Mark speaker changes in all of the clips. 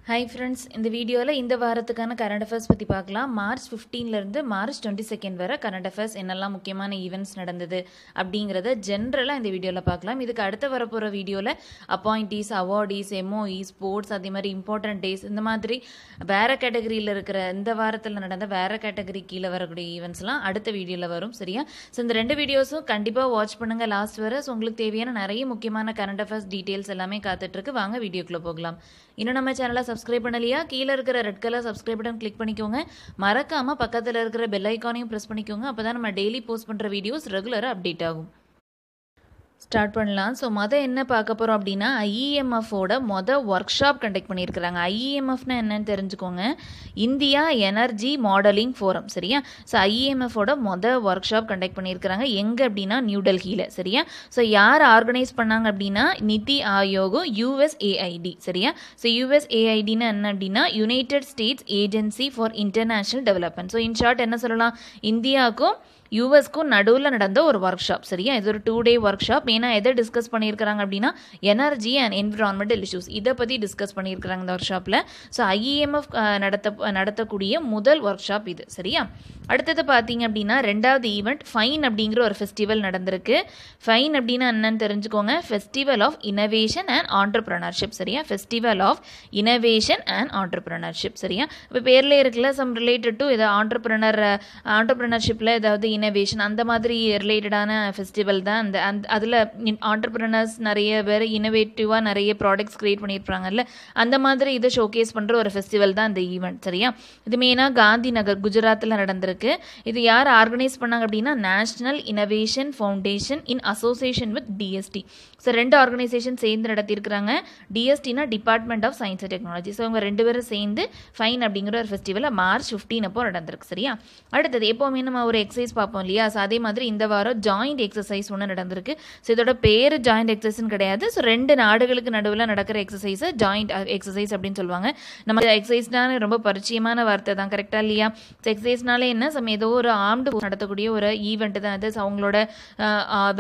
Speaker 1: Hi friends, இந்த வீடியோல இந்த வாரத்துக்கான கரண்ட் அஃபேர்ஸ் பத்தி பார்க்கலாம். மார்ச் 15ல இருந்து மார்ச் 22 வரை கரண்ட் அஃபேர்ஸ் என்னெல்லாம் முக்கியமான ஈவென்ட்ஸ் நடந்தது அப்படிங்கறத ஜெனரலா இந்த வீடியோல பார்க்கலாம். இதுக்கு அடுத்து வரப்போற வீடியோல அப்பாயிண்டீஸ், அவார்டீஸ், எம்ஓஇ, ஸ்போர்ட்ஸ் அதே மாதிரி இம்பார்ட்டன்ட் டேஸ் இந்த மாதிரி வேற கேட்டகரியில இருக்கிற இந்த வாரத்துல நடந்த வேற கேட்டகரி கீழ வரக்கூடிய ஈவென்ட்ஸ்லாம் அடுத்த வீடியோல வரும். சரியா? சோ இந்த ரெண்டு வீடியோஸும் கண்டிப்பா வாட்ச் பண்ணுங்க லாஸ்ட் வரை. சோ உங்களுக்கு தேவையான நிறைய முக்கியமான கரண்ட் அஃபேர்ஸ் டீடைல்ஸ் எல்லாமே காத்துட்டு இருக்கு. வாங்க வீடியோக்குள்ள போகலாம். இன்னும் நம்ம சேனலை சப்ஸ்கிரைப் பண்ணலையா? கீழே இருக்கிற red colour subscribe button click பண்ணிக்கோங்க. மறக்காம பக்கத்தில் இருக்கிற பெல் ஐக்கானையும் ப்ரெஸ் பண்ணிக்கோங்க. அப்பதான் நம்ம டெய்லி போஸ்ட் பண்ற வீடியோஸ் ரெகுலராக அப்டேட் ஆகும். ஸ்டார்ட் பண்ணலாம். ஸோ என்ன பார்க்க போகிறோம் அப்படின்னா ஐஇஎம்எஃபோட ஒர்க் ஷாப் கண்டக்ட் பண்ணியிருக்கிறாங்க. ஐஇஎம்எஃப்னா என்னன்னு தெரிஞ்சுக்கோங்க. India energy modelling forum. சரியா? ஸோ ஐஇஎம்எஃபோட ஒர்க் ஷாப் கண்டக்ட் பண்ணியிருக்கிறாங்க. எங்கே அப்படின்னா நியூ டெல்லியில். சரியா? ஸோ யார் ஆர்கனைஸ் பண்ணாங்க அப்படின்னா நிதி ஆயோகும் யுஎஸ்ஏஐடி. சரியா? ஸோ யுஎஸ்ஏஐடின்னு என்ன அப்படின்னா United states agency for international development. So in short என்ன சொல்லலாம், இந்தியாவுக்கும் யூஎஸ்க்கும் நடுவில் நடந்த ஒரு ஒர்க் ஷாப். சரியா? இது ஒரு 2 day ஒர்க் ஷாப். ஏன்னா எதை டிஸ்கஸ் பண்ணியிருக்கிறாங்க அப்படின்னா எனர்ஜி அண்ட் என்விரான்மெண்டல் இஷ்யூஸ் இதை பற்றி டிஸ்கஸ் பண்ணியிருக்கிறாங்க இந்த ஒர்க் ஷாப்பில். ஸோ ஐஇஎம்எஃப் நடத்தக்கூடிய முதல் ஒர்க் ஷாப் இது. சரியா? அடுத்தது பார்த்தீங்க அப்படின்னா ரெண்டாவது ஈவெண்ட் ஃபைன் அப்படிங்கிற ஒரு ஃபெஸ்டிவல் நடந்திருக்கு. ஃபைன் அப்படின்னா என்னன்னு தெரிஞ்சுக்கோங்க. Festival of innovation and entrepreneurship. சரியா? Festival of innovation and entrepreneurship. சரியா? இப்போ பேர்லேயே இருக்குல்ல சம் ரிலேட்டட் டு இதை ஆண்டர்பிரினர்ஷிப்பில் ஏதாவது இனோவேஷன் அந்த மாதிரி ரிலேட்டடான ஃபெஸ்டிவல் தான் அதில் ஆண்டர்பிரினர்ஸ் நிறைய பேர் இனோவேட்டிவாக நிறைய ப்ராடக்ட்ஸ் கிரியேட் பண்ணியிருப்பாங்கல்ல, அந்த மாதிரி இதை ஷோகேஸ் பண்ணுற ஒரு ஃபெஸ்டிவல் தான் இந்த ஈவெண்ட். சரியா? இது மெயினாக காந்தி நகர் குஜராத்தில் நடந்திருக்கு. இது யார் ஆர்கனைஸ் பண்ணாங்க அப்படின்னா national innovation foundation in association with DST. So 2 organisation சேர்ந்து நடத்தியிருக்கிறாங்க. டிஎஸ்டினா department of science and technology. So அவங்க 2 பேரும் சேர்ந்து ஃபைன் அப்படிங்கிற ஒரு ஃபெஸ்டிவல் மார்ச் 15 அப்போ நடந்திருக்கு. சரியா? அடுத்தது எப்போவுமே நம்ம ஒரு எக்ஸசைஸ் பார்ப்போம் இல்லையா? ஸோ அதே மாதிரி இந்த வாரம் ஜாயிண்ட் எக்ஸசைஸ் ஒன்று நடந்திருக்கு. ஸோ இதோட பேர் ஜாயிண்ட் எக்ஸசைஸ்னு கிடையாது. ஸோ 2 நாடுகளுக்கு நடுவில் நடக்கிற எக்ஸசைஸை ஜாயிண்ட் எக்ஸசைஸ் அப்படின்னு சொல்லுவாங்க. நம்ம எக்ஸசைஸ்னால ரொம்ப பரிச்சயமான வார்த்தை தான், கரெக்டா இல்லையா? ஸோ எக்ஸசைஸ்னாலே என்ன, ஏதோ ஒரு ஆர்ம்டு நடத்தக்கூடிய ஒரு ஈவெண்ட் தான் அது. அவங்களோட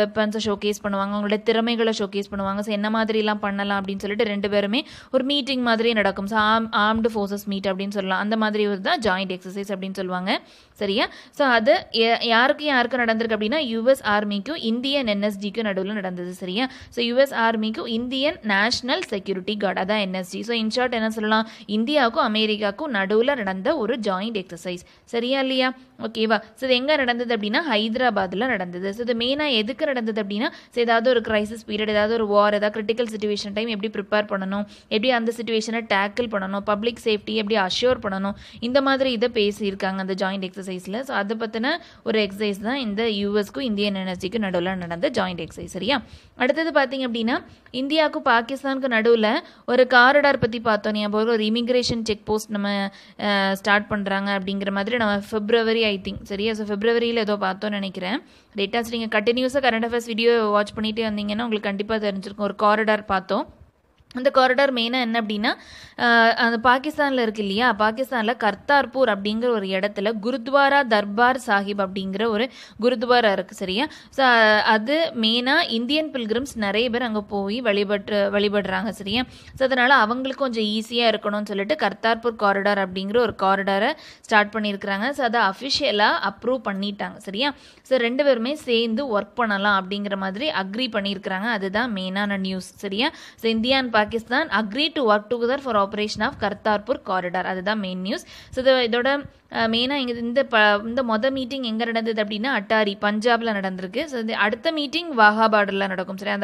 Speaker 1: வெப்பன்ஸை ஷோகேஸ் பண்ணுவாங்க, அவங்களோட திறமைகளை ஷோகேஸ் பண்ணுவாங்க. ஸோ என்ன மாதிரிலாம் பண்ணலாம் அப்படின்னு சொல்லிட்டு 2 பேருமே ஒரு மீட்டிங் மாதிரி நடக்கும். ஸோ ஆர்ம்டு ஃபோர்ஸஸ் மீட் அப்படின்னு சொல்லலாம். அந்த மாதிரி ஒரு தான் ஜாயிண்ட் எக்ஸசைஸ் அப்படின்னு சொல்லுவாங்க. சரியா? ஸோ அது யாருக்கு நடந்திருக்கு அப்படின்னா யுஎஸ் ஆர்மிக்கும் இந்தியன் என்எஸ்ஜிக்கும் நடுவில் நடந்தது. சரியா? ஸோ யுஎஸ் ஆர்மிக்கும் இந்தியன் நேஷனல் செக்யூரிட்டி கார்டு அதான் என்எஸ்ஜி. ஸோ இன்ஷார்ட் என்ன சொல்லலாம், இந்தியாவுக்கும் அமெரிக்காவுக்கும் நடுவில் நடந்த ஒரு ஜாயிண்ட் எக்ஸசைஸ். சரியா இல்லையா? ஓகேவா? ஸோ இது எங்கே நடந்தது அப்படின்னா ஹைதராபாத்தில் நடந்தது. ஸோ இது மெயினாக எதுக்கு நடந்தது அப்படின்னா ஏதாவது ஒரு கிரைசிஸ் பீரியட், ஏதாவது ஒரு வார், ஏதாவது கிரிட்டிக்கல் சுச்சுவேஷன் டைம் எப்படி ப்ரிப்பேர் பண்ணணும், எப்படி அந்த சுச்சுவேஷனை டேக்கிள் பண்ணணும், பப்ளிக் சேஃப்டி எப்படி அஷ்யூர் பண்ணணும், இந்த மாதிரி இதை பேசியிருக்காங்க அந்த ஜாயிண்ட் எக்ஸசைஸில். ஸோ அதை பற்றின ஒரு எக்ஸசைஸ் தான் இந்த யூஎஸ்க்கும் இந்தியன் எனர்ஜிக்கும் நடுவில் நடந்த ஜாயிண்ட் எக்ஸசைஸ். சரியா? அடுத்தது பார்த்தீங்க அப்படின்னா இந்தியாவுக்கும் பாகிஸ்தானுக்கும் நடுவில் ஒரு காரிடார் பற்றி பார்த்தோம். ஞாபகம் ஒரு இமிகிரேஷன் செக் போஸ்ட் நம்ம ஸ்டார்ட் பண்ணுறாங்க அப்படிங்கிற மாதிரி நம்ம பிப்ரவரி ஐ திங்க். சரியா? ஸோ பிப்ரவரியில் ஏதோ பார்த்தோன்னு நினைக்கிறேன். டேட்டாஸ் நீங்கள் கண்டினியூஸாக கரண்ட் அஃபேர்ஸ் வீடியோ வாட்ச் பண்ணிகிட்டே வந்தீங்கன்னா உங்களுக்கு கண்டிப்பாக தெரிஞ்சிருக்கும். ஒரு காரிடார் பார்த்தோம். அந்த காரிடார் மெயினாக என்ன அப்படின்னா அந்த பாகிஸ்தானில் இருக்கு இல்லையா, பாகிஸ்தானில் கர்த்தார்பூர் அப்படிங்கிற ஒரு இடத்துல குருத்வாரா தர்பார் சாஹிப் அப்படிங்கிற ஒரு குருத்வாரா இருக்குது. சரியா? ஸோ அது மெயினாக இந்தியன் பில்கிரிம்ஸ் நிறைய பேர் அங்கே போய் வழிபடுறாங்க. சரியா? ஸோ அதனால் அவங்களுக்கு கொஞ்சம் ஈஸியாக இருக்கணும்னு சொல்லிட்டு கர்த்தார்பூர் காரிடார் அப்படிங்கிற ஒரு காரிடாரை ஸ்டார்ட் பண்ணியிருக்கிறாங்க. ஸோ அதை அஃபிஷியலாக அப்ரூவ் பண்ணிட்டாங்க. சரியா? ஸோ 2 பேருமே சேர்ந்து ஒர்க் பண்ணலாம் அப்படிங்கிற மாதிரி அக்ரி பண்ணியிருக்கிறாங்க. அதுதான் மெயினான நியூஸ். சரியா? So India and Pakistan agree to work together for operation of Kartarpur corridor. அதுதான் மெயின் நியூஸ். ஸோ இதோட மெயினாக இந்த மீட்டிங் எங்கே நடந்தது அப்படின்னா அட்டாரி பஞ்சாபில் நடந்திருக்கு. ஸோ அடுத்த மீட்டிங் வாகா பார்டரில் நடக்கும். சரி,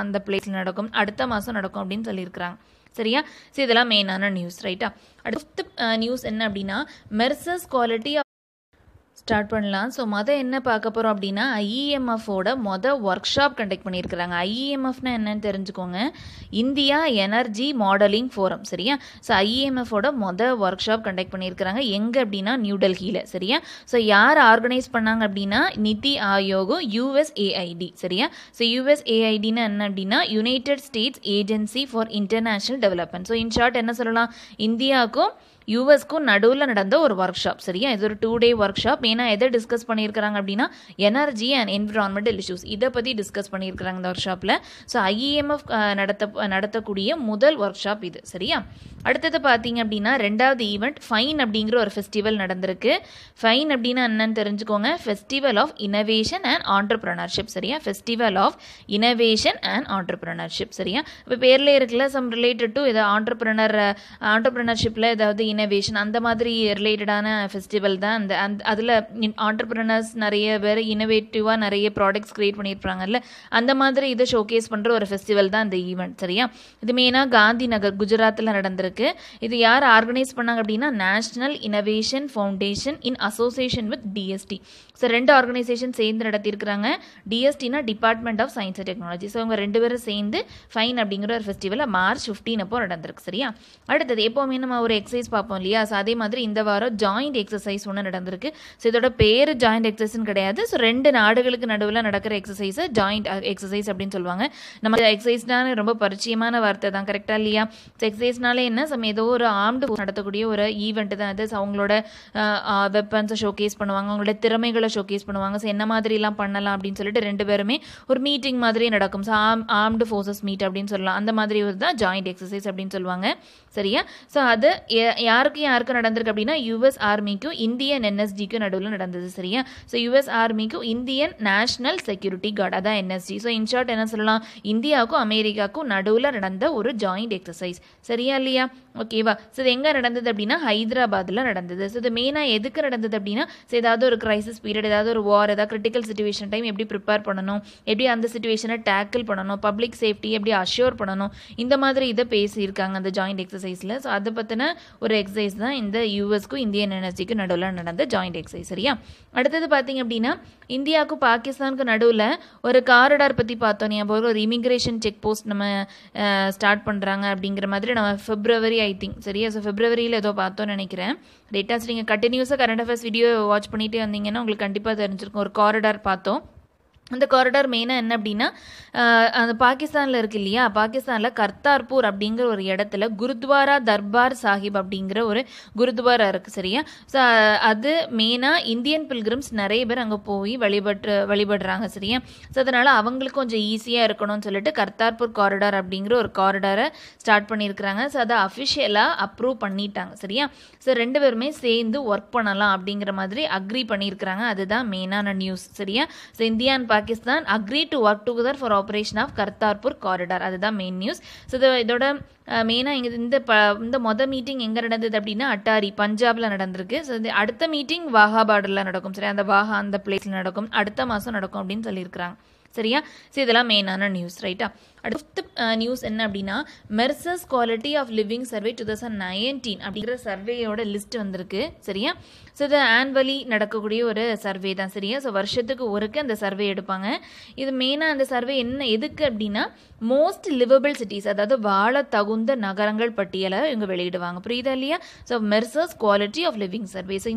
Speaker 1: அந்த பிளேஸில் நடக்கும், அடுத்த மாதம் நடக்கும் அப்படின்னு சொல்லியிருக்கிறாங்க. சரியா? ஸோ இதெல்லாம் மெயினான நியூஸ். ரைட்டா? அடுத்த நியூஸ் என்ன அப்படின்னா மெர்சஸ் குவாலிட்டி ஸ்டார்ட் பண்ணலாம். ஸோ என்ன பார்க்க போகிறோம் அப்படின்னா ஐஇஎம்எஃபோட ஒர்க் ஷாப் கண்டக்ட் பண்ணியிருக்கிறாங்க. ஐஇஎம்எஃப்னா என்னன்னு தெரிஞ்சுக்கோங்க. India energy modelling forum. சரியா? ஸோ ஐஇஎம்எஃபோட ஒர்க் ஷாப் கண்டக்ட் பண்ணியிருக்கிறாங்க. எங்கே அப்படின்னா நியூ டெல்லியில். சரியா? ஸோ யார் ஆர்கனைஸ் பண்ணாங்க அப்படின்னா நிதி ஆயோகும் யுஎஸ்ஏஐடி. சரியா? ஸோ யுஎஸ்ஏஐடின்னு என்ன அப்படின்னா United states agency for international development. So in short என்ன சொல்லலாம், இந்தியாவுக்கும் யூஎஸ்க்கும் நடுவில் நடந்த ஒரு ஒர்க் ஷாப். சரியா? இது ஒரு 2 day ஒர்க் ஷாப். மெயினாக எதை டிஸ்கஸ் பண்ணியிருக்கிறாங்க அப்படின்னா எனர்ஜி அண்ட் என்விரான்மெண்டல் இஷ்யூஸ் இதை பற்றி டிஸ்கஸ் பண்ணியிருக்கிறாங்க இந்த ஒர்க் ஷாப்பில். ஸோ IEMF நடத்தக்கூடிய முதல் ஒர்க் ஷாப் இது. சரியா? அடுத்தது பார்த்தீங்க அப்படின்னா ரெண்டாவது ஈவெண்ட் ஃபைன் அப்படிங்கிற ஒரு ஃபெஸ்டிவல் நடந்திருக்கு. ஃபைன் அப்படின்னா என்னன்னு தெரிஞ்சுக்கோங்க. Festival of innovation and entrepreneurship. சரியா? Festival of innovation and entrepreneurship. சரியா? இப்போ பேர்லேயே இருக்குல்ல சம் ரிலேட்டட் டு இதை ஆண்டர்பிரினர்ஷிப்பில் ஏதாவது இனோவேஷன் அந்த மாதிரி ரிலேட்டடான ஃபெஸ்டிவல் தான் அந்த அதில் ஆண்டர்பிரினர்ஸ் நிறைய பேர் இனோவேட்டிவாக நிறைய ப்ராடக்ட்ஸ் கிரியேட் பண்ணியிருப்பாங்கல்ல அந்த மாதிரி இதை ஷோகேஸ் பண்ணுற ஒரு ஃபெஸ்டிவல் தான் இந்த ஈவெண்ட். சரியா? இது மெயினாக காந்தி நகர் குஜராத்தில் நடந்திருக்கு. இது யார் ஆர்கனைஸ் பண்ணாங்க அப்படின்னா national innovation foundation in association with DST. So 2 organisation சேர்ந்து நடத்தியிருக்கிறாங்க. DSTனா department of science and technology. So அவங்க 2 பேரும் சேர்ந்து ஃபைன் அப்படிங்கிற ஒரு ஃபெஸ்டிவலை மார்ச் 15 அப்போ நடந்திருக்கு. சரியா? அடுத்தது எப்போவுமே நம்ம ஒரு எக்ஸசைஸ் பார்ப்போம் இல்லையா? ஸோ அதே மாதிரி இந்த வாரம் ஜாயிண்ட் எக்ஸசைஸ் ஒன்று நடந்திருக்கு. ஸோ இதோட பேர் ஜாயிண்ட் எக்ஸசைஸ்னு கிடையாது. ஸோ 2 நாடுகளுக்கு நடுவில் நடக்கிற எக்ஸசைஸை ஜாயிண்ட் எக்ஸசைஸ் அப்படின்னு சொல்லுவாங்க. நம்ம எக்ஸசைஸ்னால ரொம்ப பரிச்சயமான வார்த்தை தான். கரெக்டாக இல்லையா? ஸோ எக்ஸசைஸ்னாலே என்ன ஏதோ ஒரு ஆர்ம்டு நடத்தக்கூடிய ஒரு ஈவெண்ட் தான் அது. அவங்களோட வெப்பன்ஸை ஷோகேஸ் பண்ணுவாங்க, அவங்களோட திறமைகளை ஷோகேஸ் பண்ணுவாங்க. ஸோ என்ன மாதிரிலாம் பண்ணலாம் அப்படின்னு சொல்லிட்டு 2 பேருமே ஒரு மீட்டிங் மாதிரி நடக்கும். ஸோ ஆர்ம்டு ஃபோர்ஸஸ் மீட் அப்படின்னு சொல்லலாம். அந்த மாதிரி ஒரு தான் ஜாயிண்ட் எக்ஸசைஸ் அப்படின்னு சொல்லுவாங்க. சரியா? ஸோ அது யாருக்கு நடந்திருக்கு அப்படின்னா US ஆர்மிக்கும் இந்தியன் NSGக்கும் நடுவில் நடந்தது. சரியா? ஸோ US ஆர்மிக்கும் இந்தியன் நேஷனல் செக்யூரிட்டி கார்டு அதான் NSG. ஸோ இன்ஷார்ட் என்ன சொல்லலாம், இந்தியாவுக்கும் அமெரிக்காவுக்கும் நடுவில் நடந்த ஒரு ஜாயிண்ட் எக்ஸசைஸ். சரியா இல்லையா? ஓகேவா? ஸோ இது எங்கே நடந்தது அப்படின்னா ஹைதராபாத்தில் நடந்தது. ஸோ இது மெயினாக எதுக்கு நடந்தது அப்படின்னா ஏதாவது ஒரு கிரைசிஸ் பீரியட், ஏதாவது ஒரு வார், ஏதாவது கிரிட்டிக்கல் சுச்சுவேஷன் டைம் எப்படி ப்ரிப்பேர் பண்ணணும், எப்படி அந்த சுச்சுவேஷனை டேக்கிள் பண்ணணும், பப்ளிக் சேஃப்டி எப்படி அஷ்யூர் பண்ணணும், இந்த மாதிரி இதை பேசியிருக்காங்க அந்த ஜாயிண்ட் எக்ஸசைஸில். ஸோ அதை பற்றின ஒரு எக்ஸசைஸ் தான் இந்த USக்கும் இந்தியன் NSGக்கும் நடுவில் நடந்த ஜாயிண்ட் எக்ஸசைஸ். சரியா? அடுத்தது பார்த்தீங்க அப்படின்னா இந்தியாவுக்கும் பாகிஸ்தானுக்கு நடுவில் ஒரு காரிடார் பற்றி பார்த்தோம். ஞாபகம் ஒரு இமிக்ரேஷன் செக் போஸ்ட் நம்ம ஸ்டார்ட் பண்ணுறாங்க அப்படிங்கிற மாதிரி நம்ம February I think. சரியா? ஸோ Februaryயில் ஏதோ பார்த்தோன்னு நினைக்கிறேன் டேட்டாஸ். நீங்கள் கண்டினியூஸாக கரண்ட் அஃபேர்ஸ் வீடியோ வாட்ச் பண்ணிகிட்டே வந்தீங்கன்னா உங்களுக்கு கண்டிப்பாக தெரிஞ்சிருக்கும். ஒரு காரிடார் பார்த்தோம். அந்த காரிடார் மெயினாக என்ன அப்படின்னா அந்த பாகிஸ்தானில் இருக்கு இல்லையா? பாகிஸ்தானில் கர்த்தார்பூர் அப்படிங்கிற ஒரு இடத்துல குருத்வாரா தர்பார் சாஹிப் அப்படிங்கிற ஒரு குருத்வாரா இருக்குது. சரியா? ஸோ அது மெயினாக இந்தியன் பில்கிரிம்ஸ் நிறைய பேர் அங்கே போய் வழிபடுறாங்க. சரியா? ஸோ அதனால் அவங்களுக்கு கொஞ்சம் ஈஸியாக இருக்கணும்னு சொல்லிட்டு கர்த்தார்பூர் காரிடார் அப்படிங்கிற ஒரு காரிடாரை ஸ்டார்ட் பண்ணியிருக்கிறாங்க. ஸோ அதை அஃபிஷியலாக அப்ரூவ் பண்ணிட்டாங்க. சரியா? ஸோ 2 பேருமே சேர்ந்து ஒர்க் பண்ணலாம் அப்படிங்கிற மாதிரி அக்ரி பண்ணியிருக்கிறாங்க. அதுதான் மெயினான நியூஸ். சரியா? So India and Pakistan agreed to work together for operation of Kartarpur corridor. அதுதான் மெயின் நியூஸ். ஸோ இதோட மெயினாக இந்த மொதல் மீட்டிங் எங்கே நடந்தது அப்படின்னா அட்டாரி பஞ்சாபில் நடந்திருக்கு. ஸோ அடுத்த மீட்டிங் வாகா பார்டரில் நடக்கும். சரி, அந்த வாகா அந்த பிளேஸில் நடக்கும், அடுத்த மாதம் நடக்கும் அப்படின்னு சொல்லியிருக்கிறாங்க. சரியா? ஸோ இதெல்லாம் மெயினான நியூஸ். ரைட்டா? அடுத்த நியூஸ் என்ன அப்படின்னா மெர்சர்ஸ் குவாலிட்டி ஆஃப் லிவிங் சர்வே 2019 அப்படிங்கிற சர்வேயோட லிஸ்ட் வந்திருக்கு. சரியா? ஸோ இது ஆன்வலி நடக்கக்கூடிய ஒரு சர்வே தான். சரியா? ஸோ வருஷத்துக்கு ஒருக்க அந்த சர்வே எடுப்பாங்க. இது மெயினாக அந்த சர்வே எதுக்கு அப்படின்னா மோஸ்ட் லிவபிள் சிட்டிஸ், அதாவது வாழ தகுந்த நகரங்கள் பட்டியலை இவங்க வெளியிடுவாங்க. புரியுதா இல்லையா? So Mercer's quality of living survey. So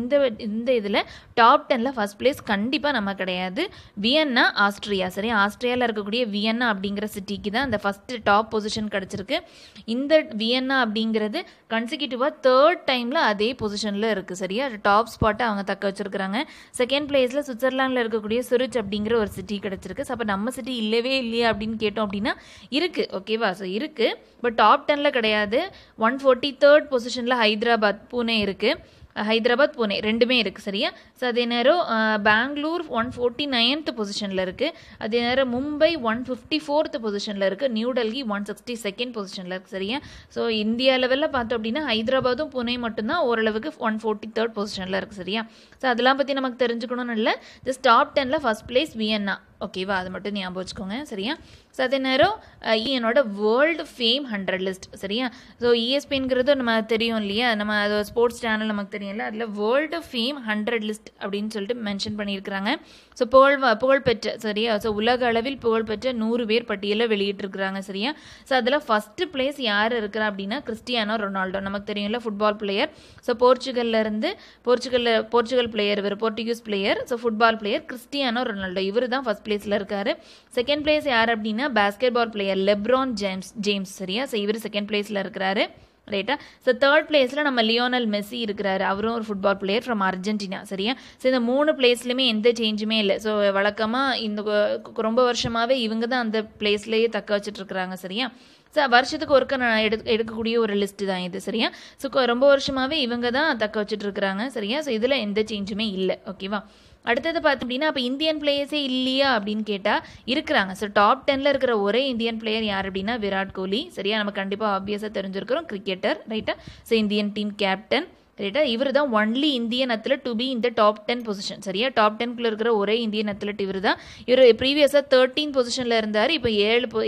Speaker 1: இந்த இதில் டாப் 10ல் ஃபர்ஸ்ட் பிளேஸ் கண்டிப்பாக நம்ம கிடையாது. Vienna Austria. சரி, ஆஸ்ட்ரியாவில் இருக்கக்கூடிய வியன்னா அப்படிங்கிற சிட்டிக்கு தான் அந்த ஃபஸ்ட்டு டாப் பொசிஷன் கிடச்சிருக்கு. இந்த வியன்னா அப்படிங்கிறது கன்சிக்யூட்டிவாக 3rd டைமில் அதே பொசிஷனில் இருக்குது. சரியா? டாப் ஸ்பாட்டை அவங்க தக்க வச்சிருக்கிறாங்க. செகண்ட் பிளேஸில் சுவிட்சர்லாண்டில் இருக்கக்கூடிய சுரிச் அப்படிங்கிற ஒரு சிட்டி கிடச்சிருக்கு. ஸோ அப்போ நம்ம சிட்டி இல்லவே இல்லையா அப்படின்னு கேட்டோம் அப்படின்னா இருக்குது. ஓகேவா? ஸோ இருக்குது, பட் டாப் 10ல் கிடையாது. 143rd பொசிஷனில் ஹைதராபாத் பூனே இருக்குது. ஹைதராபாத் புனே ரெண்டுமே இருக்குது. சரியா? ஸோ அதே நேரம் பெங்களூர் 149th பொசிஷனில் இருக்குது. அதே நேரம் மும்பை 154th பொசிஷனில் இருக்குது. நியூ டெல்லி 162nd பொசிஷனில் இருக்குது. சரியா? ஸோ இந்தியா லெவலில் பார்த்தோம் அப்படின்னா ஹைதராபாத்தும் புனே மட்டும்தான் ஓரளவுக்கு 143rd பொசிஷனில் இருக்குது. சரியா? ஸோ அதெல்லாம் பற்றி நமக்கு தெரிஞ்சுக்கணும்னு இல்லை, ஜஸ்ட் டாப் 10ல் ஃபர்ஸ்ட் பிளேஸ் வியன்னா. ஓகேவா? அது மட்டும் ஞாபகம் வச்சுக்கோங்க. சரியா? ஸோ அதே நேரம் என்னோட வேர்ல்டு ஃபேம் 100 லிஸ்ட். சரியா? ஸோ ESPNங்கிறது நம்ம தெரியும் இல்லையா? நம்ம அது ஸ்போர்ட்ஸ் சேனல் நமக்கு தெரியும்ல, அதில் வேர்ல்டு ஃபேம் 100 லிஸ்ட் அப்படின்னு சொல்லிட்டு மென்ஷன் பண்ணியிருக்கிறாங்க. ஸோ புகழ்பெற்ற, சரியா? ஸோ உலக அளவில் புகழ்பெற்ற 100 பேர் பட்டியலில் வெளியிட்டிருக்கிறாங்க. சரியா? ஸோ அதில் ஃபஸ்ட்டு பிளேஸ் யார் இருக்கிறா அப்படின்னா கிறிஸ்டியானோ ரொனால்டோ. நமக்கு தெரியும்ல, football player. So Portugal player, இவர் Portuguese player. So football player Cristiano Ronaldo, இவர் தான் ஃபர்ஸ்ட் பிளேஸில் இருக்காரு. செகண்ட் பிளேஸ் யார் அப்படின்னா basketball player LeBron James. சரியா? ஸோ இவர் செகண்ட் பிளேஸில் இருக்கிறாரு. ரைட்டா. ஸோ தேர்ட் பிளேஸில் நம்ம லியோனல் மெஸ்ஸி இருக்கிறாரு, அவரும் ஒரு ஃபுட்பால் பிளேயர் ஃப்ரம் அர்ஜென்டினா. சரியா. ஸோ இந்த 3 பிளேஸ்லையுமே எந்த சேஞ்சுமே இல்லை. ஸோ வழக்கமாக இந்த ரொம்ப வருஷமாகவே இவங்க தான் அந்த பிளேஸ்லேயே தக்க வச்சுட்டு இருக்கிறாங்க. சரியா. ஸோ வருஷத்துக்கு ஒருக்க நான் எடுக்கக்கூடிய ஒரு லிஸ்ட்டு தான் இது. சரியா. ஸோ ரொம்ப வருஷமாகவே இவங்க தான் தக்க வச்சுட்டு இருக்கிறாங்க. சரியா. ஸோ இதில் எந்த சேஞ்சுமே இல்லை. ஓகேவா. அடுத்தது பார்த்தோம் அப்படின்னா அப்போ இந்தியன் பிளேயர்ஸே இல்லையா அப்படின்னு கேட்டால் இருக்கிறாங்க. ஸோ டாப் 10ல் இருக்கிற ஒரே இந்தியன் பிளேயர் யார் அப்படின்னா விராட் கோலி. சரியா. நம்ம கண்டிப்பாக ஆப்வியஸாக தெரிஞ்சிருக்கிறோம், கிரிக்கெட்டர். ரைட்டா. So Indian team captain. ரைட்டா. இவர் தான் only Indian athlete to be இந்த டாப் 10 பொசிஷன். சரியா. டாப் 10க்குள்ள இருக்கிற ஒரே இந்தியன் அத்லட் இவர் தான். இவர் ப்ரீவியஸாக 13 பொசிஷனில் இருந்தார், இப்போ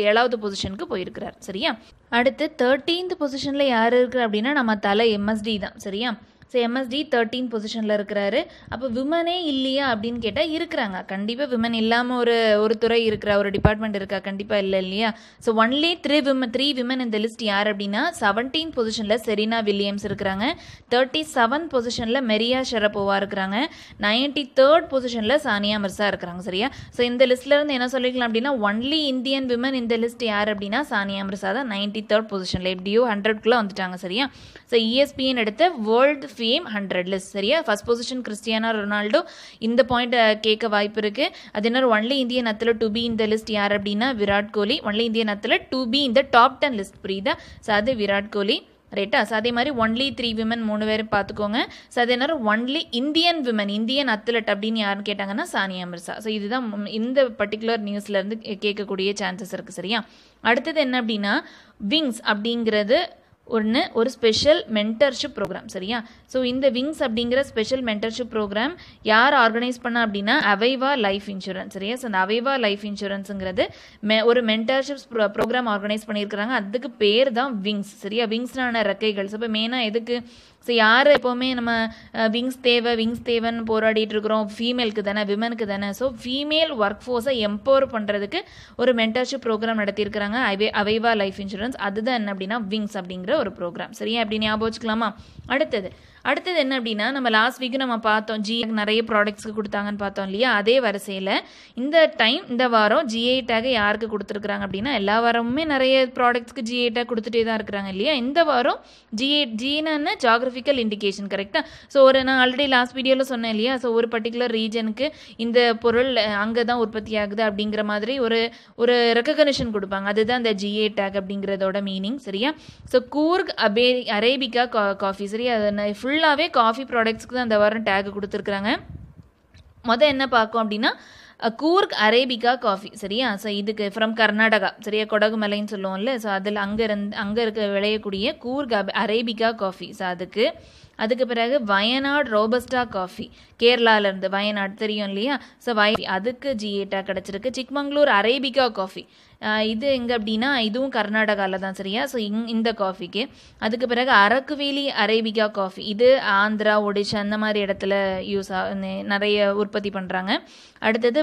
Speaker 1: 7வது பொசிஷனுக்கு போயிருக்கிறார். சரியா. அடுத்து 13th பொசிஷனில் யார் இருக்கிற அப்படின்னா நம்ம தலை எம்எஸ்டி தான். சரியா. ஸோ எம்எஸ்டி 13 பொசிஷனில் இருக்கிறாரு. அப்போ விமனே இல்லையா அப்படின்னு கேட்டால் இருக்கிறாங்க. கண்டிப்பாக விமன் இல்லாமல் ஒரு துறை இருக்கிற ஒரு டிபார்ட்மெண்ட் இருக்கா? கண்டிப்பாக இல்லை இல்லையா. ஸோ ஒன்லி 3 விமன் இந்த லிஸ்ட் யார் அப்படின்னா 17th பொசிஷனில் செரீனா வில்லியம்ஸ் இருக்கிறாங்க, 37th பொசிஷனில் மெரியா ஷரபோவா இருக்கிறாங்க, 93rd பொசிஷனில் சானியா மிர்சா இருக்கிறாங்க. சரியா. ஸோ இந்த லிஸ்ட்லேருந்து என்ன சொல்லிக்கலாம் அப்படின்னா ஒன்லி இந்தியன் விமன் இந்த லிஸ்ட் யார் அப்படின்னா சானியா மிர்சா தான் 93rd பொசிஷனில். எப்படியோ 100க்குள்ளே வந்துட்டாங்க. சரியா. ஸோ ESPN எடுத்த வேர்ல்டு ஃபேம் 100 லிஸ்ட். சரியா. First position Cristiano Ronaldo. இந்த பாயிண்ட் கேட்க வாய்ப்பு இருக்கு. அது என்ன only Indian athlete to be இந்த லிஸ்ட் யார் அப்படின்னா Virat Kohli. Only Indian athlete to be இந்த டாப் 10 லிஸ்ட். புரியுதா. ஸோ அது விராட் கோலி. ரைட்டா. ஸோ அதே மாதிரி ஒன்லி 3 விமன் 3 பேரும் பார்த்துக்கோங்க. ஸோ அதே நேரம் only Indian women Indian athlete அப்படின்னு யாருன்னு கேட்டாங்கன்னா சானியா மிர்சா. ஸோ இதுதான் இந்த பர்டிகுலர் நியூஸ்லேருந்து கேட்கக்கூடிய சான்சஸ் இருக்குது. சரியா. அடுத்தது என்ன அப்படின்னா விங்ஸ் அப்படிங்கிறது ஒரு ஸ்பெஷல் மென்டர்ஷிப் ப்ரோக்ராம். சரியா. ஸோ இந்த விங்ஸ் அப்படிங்கிற ஸ்பெஷல் மென்டர்ஷிப் ப்ரோக்ராம் யார் ஆர்கனைஸ் பண்ணா அப்படின்னா அவைவா லைஃப் இன்சூரன்ஸ். சரியா. ஸோ அந்த அவைவா லைஃப் இன்சூரன்ஸுங்கிறது ஒரு மென்டர்ஷிப் ப்ரோக்ராம் ஆர்கனைஸ் பண்ணியிருக்கிறாங்க. அதுக்கு பேர் தான் விங்ஸ். சரியா. விங்ஸ்னான ரெக்கைகள். ஸோ இப்போ மெயினாக எதுக்கு ஸோ யார் எப்போவுமே நம்ம விங்ஸ் தேவைன்னு போராடிட்டு இருக்கிறோம்? ஃபீமேலுக்கு தானே, விமனுக்கு தானே. ஸோ ஃபீமேல் ஒர்க் ஃபோர்ஸை எம்பவர் பண்ணுறதுக்கு ஒரு மென்டர்ஷிப் ப்ரோக்ராம் நடத்தியிருக்கிறாங்க அவைவா லைஃப் இன்சூரன்ஸ். அதுதான் என்ன அப்படின்னா விங்ஸ் அப்படிங்கிற ஒரு ப்ரோக்ராம். சரியா. அப்படி ஞாபகம் வச்சுக்கலாமா. அடுத்தது என்ன அப்படின்னா நம்ம லாஸ்ட் வீக் நம்ம பார்த்தோம் ஜிஐ நிறைய ப்ராடக்ட்ஸ்க்கு கொடுத்தாங்கன்னு பார்த்தோம் இல்லையா. அதே வரிசையில் இந்த வாரம் ஜிஐ டேக் யாருக்கு கொடுத்துருக்குறாங்க அப்படின்னா எல்லா வாரமுமே நிறைய ப்ராடக்ட்ஸ்க்கு ஜிஐ டேக் கொடுத்துட்டே தான் இருக்கிறாங்க இல்லையா. இந்த வாரம் ஜின்னு ஜாகிரபிக்கல் இண்டிகேஷன். கரெக்டாக. ஸோ நான் ஆல்ரெடி லாஸ்ட் வீடியோவில் சொன்னேன் இல்லையா. ஸோ ஒரு பர்டிகுலர் ரீஜனுக்கு இந்த பொருள் அங்கே தான் உற்பத்தி ஆகுது அப்படிங்கிற மாதிரி ஒரு ரெக்கக்னிஷன் கொடுப்பாங்க. அதுதான் இந்த ஜிஐ டேக் அப்படிங்கிறதோட மீனிங். சரியா. So Coorg arabica coffee. சரியா. அது ஃபுல்லாகவே காஃபி ப்ராடக்ட்ஸ்க்கு தான் இந்த வாரம் டேக் கொடுத்துருக்குறாங்க. என்ன பார்க்கும் அப்படின்னா கூர்க் அரேபிகா காஃபி. சரியா. ஸோ இதுக்கு ஃப்ரம் கர்நாடகா. சரியா. கொடகு மலைன்னு சொல்லுவோம்ல. ஸோ அதில் அங்கே இருக்க விளையக்கூடிய கூர்க் அரேபிகா காஃபி. ஸோ அதுக்கு பிறகு வயநாடு ரோபஸ்டா காஃபி கேரளாவிலேருந்து. வயநாடு தெரியும் இல்லையா. ஸோ அதுக்கு ஜிஐ டேக் கிடச்சிருக்கு. சிக்மங்களூர் அரேபிகா காஃபி இது எங்கே அப்படின்னா இதுவும் கர்நாடகாவில் தான். சரியா. ஸோ இந்த காஃபிக்கு. அதுக்கு பிறகு அரக்குவேலி அரேபிகா காஃபி இது ஆந்திரா ஒடிஷா அந்த மாதிரி இடத்துல நிறைய உற்பத்தி பண்ணுறாங்க. அடுத்தது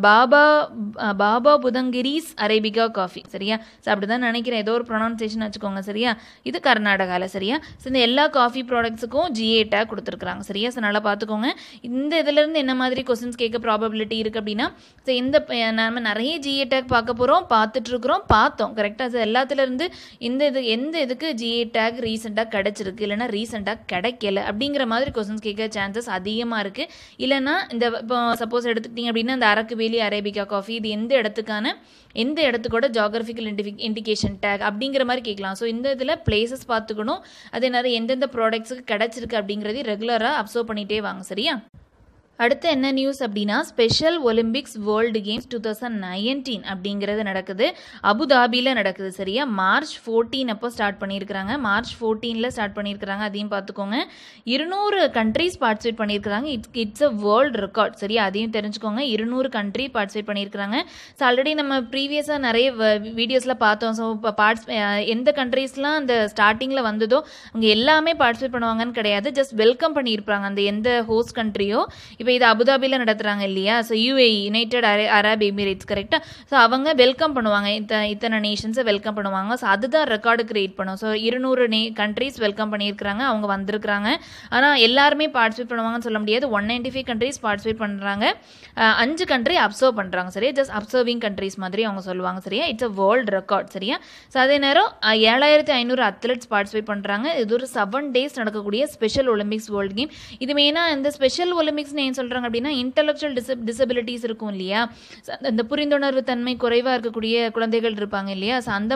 Speaker 1: பாபா புதங்கிரிஸ் அரேபிகா காஃபி. சரியா. ஸோ அப்படி தான் நினைக்கிறேன், ஏதோ ஒரு ப்ரொனவுன்சியேஷன் வச்சுக்கோங்க. சரியா. இது கர்நாடகாவில். சரியா. ஸோ இந்த எல்லா காஃபி ப்ராடக்ட்ஸுக்கும் ஜிஐ டேக் கொடுத்துருக்குறாங்க. சரியா. ஸோ நல்லா பார்த்துக்கோங்க. இந்த இதிலேருந்து என்ன மாதிரி கொஸ்டின்ஸ் கேட்க ப்ராபபிலிட்டி இருக்குது அப்படின்னா ஸோ நம்ம நிறைய ஜிஐ டேக் பார்க்க போகிறோம், பார்த்தோம். கரெக்டாக. ஸோ எல்லாத்துலேருந்து எந்த இதுக்கு ஜிஐ டேக் ரீசெண்டாக கிடச்சிருக்கு இல்லைனா ரீசெண்டாக கிடைக்கல அப்படிங்கிற மாதிரி கொஸ்டின்ஸ் கேட்க சான்சஸ் அதிகமாக இருக்குது. இல்லைனா இந்த இப்போ சப்போஸ் எடுத்துக்கிட்டிங்க அப்படின்னா இந்த அரக்குவேலி அரேபிகா காஃபி இது எந்த இடத்துக்கோட ஜாகிரபிக்கல் இண்டிகேஷன் டேக் அப்படிங்கிற மாதிரி கேட்கலாம். ஸோ இந்த இதில் பிளேசஸ் பார்த்துக்கணும். அதே நேரம் எந்தெந்த ப்ராடக்ட்ஸுக்கு கிடச்சிருக்கு அப்படிங்கிறதையும் ரெகுலராக அப்சர்வ் பண்ணிகிட்டே வாங்க. சரியா. அடுத்து என்ன நியூஸ் அப்படின்னா ஸ்பெஷல் ஒலிம்பிக்ஸ் வேர்ல்டு கேம்ஸ் 2019 அப்படிங்கிறது நடக்குது. அபுதாபியில் நடக்குது. சரியா. மார்ச் 14 அப்போ ஸ்டார்ட் பண்ணியிருக்கிறாங்க. மார்ச் 14 ஸ்டார்ட் பண்ணியிருக்கிறாங்க. அதையும் பார்த்துக்கோங்க. 200 கண்ட்ரீஸ் பார்ட்டிசிபேட் பண்ணியிருக்கிறாங்க. It's a world record. சரியா. அதையும் தெரிஞ்சுக்கோங்க. 200 கண்ட்ரி பார்ட்டிசிபேட் பண்ணியிருக்கிறாங்க. ஸோ ஆல்ரெடி நம்ம ப்ரீவியஸாக நிறைய வீடியோஸில் பார்த்தோம். ஸோ இப்போ எந்த கண்ட்ரீஸ்லாம் அந்த ஸ்டார்டிங்கில் வந்ததோ அவங்க எல்லாமே பார்ட்டிசிபேட் பண்ணுவாங்கன்னு கிடையாது. ஜஸ்ட் வெல்கம் பண்ணியிருப்பாங்க அந்த எந்த ஹோஸ்ட் கண்ட்ரியோ. இப்போ இது அபுதாபியில் நடத்துகிறாங்க இல்லையா, so UAE, United Arab Emirates, கரெக்டாக. ஸோ அவங்க வெல்கம் பண்ணுவாங்க, இத்தனை நேஷன்ஸை வெல்கம் பண்ணுவாங்க. ஸோ அதுதான் ரெக்கார்டு கிரியேட் பண்ணும். ஸோ 200 கண்ட்ரீஸ் வெல்கம் பண்ணியிருக்கிறாங்க, அவங்க வந்திருக்கிறாங்க. ஆனால் எல்லாருமே பார்ட்டிசிபேட் பண்ணுவாங்கன்னு சொல்ல முடியாது. 195 கண்ட்ரீஸ் பார்ட்டிசிபேட் பண்ணுறாங்க, 5 கண்ட்ரி அப்சர்வ் பண்ணுறாங்க. சரியா, ஜஸ்ட் அப்சர்விங் கண்ட்ரீஸ் மாதிரி அவங்க சொல்லுவாங்க. சரியா, இட்ஸ் அ வேர்ல்டு ரெக்கார்ட். சரியா, ஸோ அதே நேரம் 7500 அத்லெட்ஸ் பார்ட்டிசிபேட் பண்ணுறாங்க. இது ஒரு 7 days நடக்கக்கூடிய ஸ்பெஷல் ஒலிம்பிக்ஸ் வேர்ல்டு கேம். இது மெயினாக இந்த ஸ்பெஷல் ஒலிம்பிக்ஸ்னு ஏன் சொல்கிறாங்க அப்படின்னா, இன்டெலெக்சுவல் டிசபிலிட்டிஸ் இருக்கும் இல்லையா, இந்த புரிந்துணர்வு தன்மை குறைவாக இருக்கக்கூடிய குழந்தைகள் இருப்பாங்க இல்லையா, ஸோ அந்த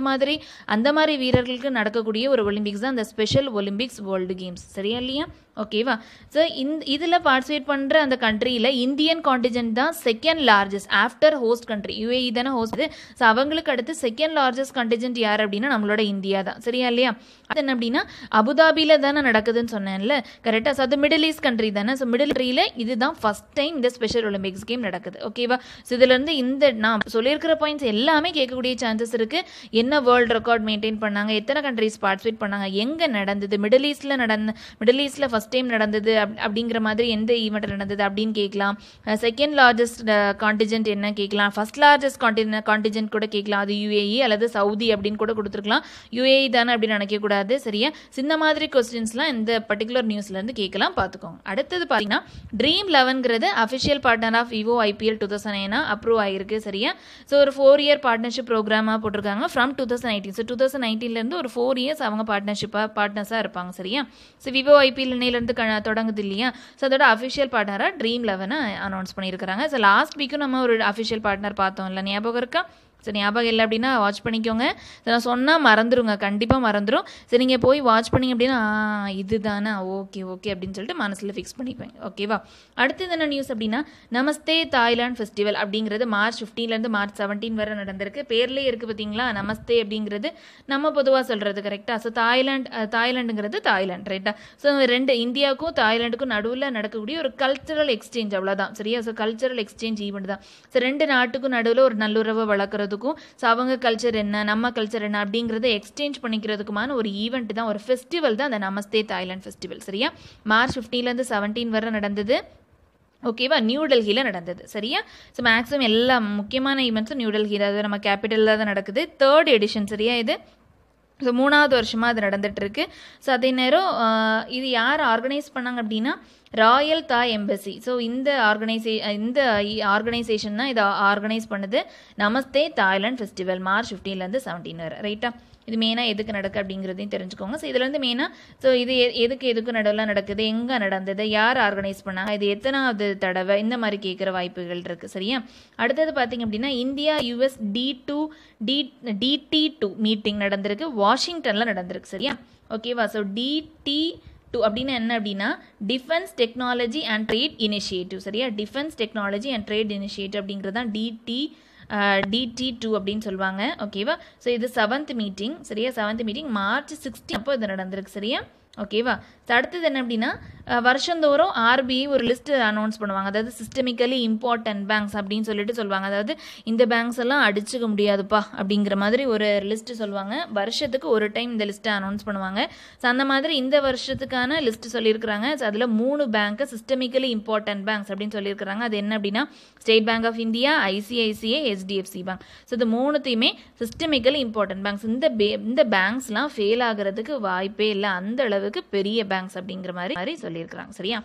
Speaker 1: மாதிரி வீரர்களுக்கு நடக்கக்கூடிய ஒரு ஒலிம்பிக்ஸ் தான் இந்த ஸ்பெஷல் ஒலிம்பிக்ஸ் வேர்ல்டு கேம்ஸ். சரியா இல்லையா, ஓகேவா. ஸோ இதில் பார்ட்டிசிபேட் பண்ணுற அந்த கண்ட்ரியில் இந்தியன் கான்டிஜென்ட் தான் second largest after host country. UAE தானே ஹோஸ்ட். ஸோ அவங்களுக்கு அடுத்து செகண்ட் லார்ஜஸ்ட் கான்டிஜென்ட் யார் அப்படின்னா நம்மளோட இந்தியா தான். சரியா இல்லையா. அது என்ன அப்படின்னா அபுதாபியில் தானே நடக்குதுன்னு சொன்னேன்ல, கரெக்டாக. ஸோ அது மிடில் ஈஸ்ட் கண்ட்ரி தானே. ஸோ மிடில் ஈஸ்ட்ல இதுதான் ஃபர்ஸ்ட் டைம் இந்த ஸ்பெஷல் ஒலிம்பிக்ஸ் கேம் நடக்குது. ஓகேவா. ஸோ இதுலேருந்து நான் சொல்லியிருக்கிற பாயிண்ட்ஸ் எல்லாமே கேட்கக்கூடிய சான்சஸ் இருக்குது. என்ன வேர்ல்டு ரெக்கார்ட் மெயின்டைன் பண்ணாங்க, எத்தனை கண்ட்ரிஸ் பார்ட்டிசிபேட் பண்ணாங்க, எங்கே நடந்தது, மிடில் ஈஸ்டில் ஃபர்ஸ்ட் டைம் நடந்தது அப்படிங்கிற மாதிரி எந்த ஈவெண்ட் நடந்தது அப்படின்னு கேட்கலாம். செகண்ட் லார்ஜஸ்ட் கான்டிஜென்ட் என்ன கேட்கலாம், ஃபர்ஸ்ட் லார்ஜஸ்ட் கான்டிஜென்ட் கூட கேட்கலாம். அது யூஏஇ அல்லது சவுதி அப்படின்னு கூட கொடுத்துருக்கலாம். யூஏஇ தானே அப்படின்னு நினைக்கக்கூடாது. சரியா, இந்த மாதிரி கொஸ்டின்ஸ்லாம் இந்த பர்டிகுலர் நியூஸ்லேருந்து கேட்கலாம், பார்த்துக்கோங்க. அடுத்தது பார்த்தீங்கன்னா ட்ரீம் 11ங்கிறது official partner of Vivo IPL 2009 approve ஆகிருக்கு. சரியா, ஸோ ஒரு 4 year பார்ட்னர்ஷிப் ப்ரோக்ராமாக போட்டிருக்காங்க ஃப்ரம் 2019. ஸோ 2019லேருந்து ஒரு 4 years அவங்க பார்ட்னர்ஸாக இருப்பாங்க. சரியா, ஸோ விவோ IPL இன்னையிலேருந்து தொடங்குது இல்லையா, ஸோ அதோட அஃபிஷியல் பார்ட்னராக ட்ரீம் 11 அனௌன்ஸ் பண்ணியிருக்கிறாங்க. ஸோ லாஸ்ட் வீக்கும் நம்ம ஒரு அஃபிஷியல் பார்ட்னர் பார்த்தோம் இல்லை, ஞாபகம் இருக்கா. ஸோ ஞாபகம் இல்லை அப்படின்னா வாட்ச் பண்ணிக்கோங்க. ஸோ நான் சொன்னால் மறந்துடுங்க, கண்டிப்பாக மறந்துடும். சரி, நீங்கள் போய் வாட்ச் பண்ணிங்க அப்படின்னா இது தானே, ஓகே அப்படின்னு சொல்லிட்டு மனசில் ஃபிக்ஸ் பண்ணிப்பேன். ஓகேவா. அடுத்தது என்ன நியூஸ் அப்படின்னா நமஸ்தே தாய்லாந்து ஃபெஸ்டிவல் அப்படிங்கிறது மார்ச் 15லேருந்து மார்ச் 17 வரை நடந்திருக்கு. பேர்லேயே இருக்குது பார்த்தீங்களா, நமஸ்தே அப்படிங்கிறது நம்ம பொதுவாக சொல்கிறது, கரெக்டாக. ஸோ தாய்லாண்டுங்கிறது தாய்லாந்து, ரைட்டா. ஸோ இந்தியாவுக்கும் தாய்லாண்டுக்கும் நடுவில் நடக்கக்கூடிய ஒரு கல்ச்சரல் எக்ஸ்சேஞ்ச், அவ்வளோதான். சரியா, ஸோ கல்ச்சரல் எக்ஸ்சேஞ்ச் ஈவெண்ட் தான். ஸோ 2 நாட்டுக்கும் நடுவில் ஒரு நல்லுறவை வளர்க்குறது, ஸோ அவங்க கல்ச்சர் என்ன, நம்ம கல்ச்சர் என்ன அப்படிங்கிறத எக்ஸ்சேஞ்ச் பண்ணிக்கிறதுக்குமான ஒரு ஈவெண்ட் தான், ஒரு ஃபெஸ்டிவல் தான் அந்த நமஸ்தே தாய்லாந்து ஃபெஸ்டிவல். சரியா, மார்ச் 15லேருந்து 17 வரை நடந்தது. ஓகேவா, நியூ டெல்லியில் நடந்தது. சரியா, ஸோ மேக்ஸிமம் எல்லா முக்கியமான ஈவெண்ட்ஸும் நியூ டெல்லியில், அது நம்ம கேபிட்டலில் தான் நடக்குது. 3rd edition. சரியா, இது ஸோ 3வது வருஷமாக அது நடந்துகிட்ருக்கு. ஸோ அதே நேரம் இது யார் ஆர்கனைஸ் பண்ணாங்க அப்படின்னா ராயல் தாய் எம்பசி. ஸோ இந்த ஆர்கனைசேஷன் தான் இதை ஆர்கனைஸ் பண்ணுது, நமஸ்தே தாய்லாந்து ஃபெஸ்டிவல் மார்ச் 15லேருந்து 17 வரை. ரைட்டா, இது மெயினாக எதுக்கு நடக்குது அப்படிங்கிறதையும் தெரிஞ்சுக்கோங்க. ஸோ இதுலேருந்து மெயினாக ஸோ இது எதுக்கு நடுவில் நடக்குது, எங்கே நடந்தது, யார் ஆர்கனைஸ் பண்ணாங்க, இது எத்தனாவது தடவை, இந்த மாதிரி கேட்குற வாய்ப்புகள் இருக்குது. சரியா, அடுத்தது பார்த்திங்க அப்படின்னா இந்தியா US DT2 மீட்டிங் நடந்திருக்கு, வாஷிங்டனில் நடந்திருக்கு. சரியா, ஓகேவா. ஸோ DT2 அப்படின்னு என்ன அப்படின்னா defence technology and trade initiative. சரியா, defence technology and trade initiative அப்படிங்கிறது தான் DT2 அப்படின்னு சொல்லுவாங்க. ஓகேவா. ஸோ இது 7th மீட்டிங். சரியா, 7th மீட்டிங் மார்ச் 16 அப்போ இது நடந்திருக்கு. சரியா, ஓகேவா. அடுத்தது என்ன அப்படின்னா வருஷந்தோறும் RBI ஒரு லிஸ்ட் அனௌன்ஸ் பண்ணுவாங்க, அதாவது சிஸ்டமிக்கலி இம்பார்ட்டன்ட் பேங்க்ஸ் அப்படின்னு சொல்லிட்டு சொல்லுவாங்க. அதாவது இந்த பேங்க்ஸ் எல்லாம் அடிச்சுக்க முடியாதுப்பா அப்படிங்கிற மாதிரி ஒரு லிஸ்ட் சொல்லுவாங்க. வருஷத்துக்கு ஒரு டைம் இந்த லிஸ்ட்டை அனௌன்ஸ் பண்ணுவாங்க. ஸோ அந்த மாதிரி இந்த வருஷத்துக்கான லிஸ்ட் சொல்லியிருக்கிறாங்க. ஸோ அதில் 3 பேங்க்கு சிஸ்டமிக்கலி இம்பார்ட்டன்ட் பேங்க்ஸ் அப்படின்னு சொல்லியிருக்கிறாங்க. அது என்ன அப்படின்னா State Bank of India, ICICI, HDFC bank. So இது 3த்தையுமே சிஸ்டமிக்கலி இம்பார்ட்டன்ட் பேங்க்ஸ். இந்த பேங்க்ஸ்லாம் ஃபெயில் ஆகிறதுக்கு வாய்ப்பே இல்லை, அந்த அளவுக்கு பெரிய பேங்க்ஸ் அப்படிங்கிற மாதிரி சொல்லியிருக்கிறாங்க. சரியா,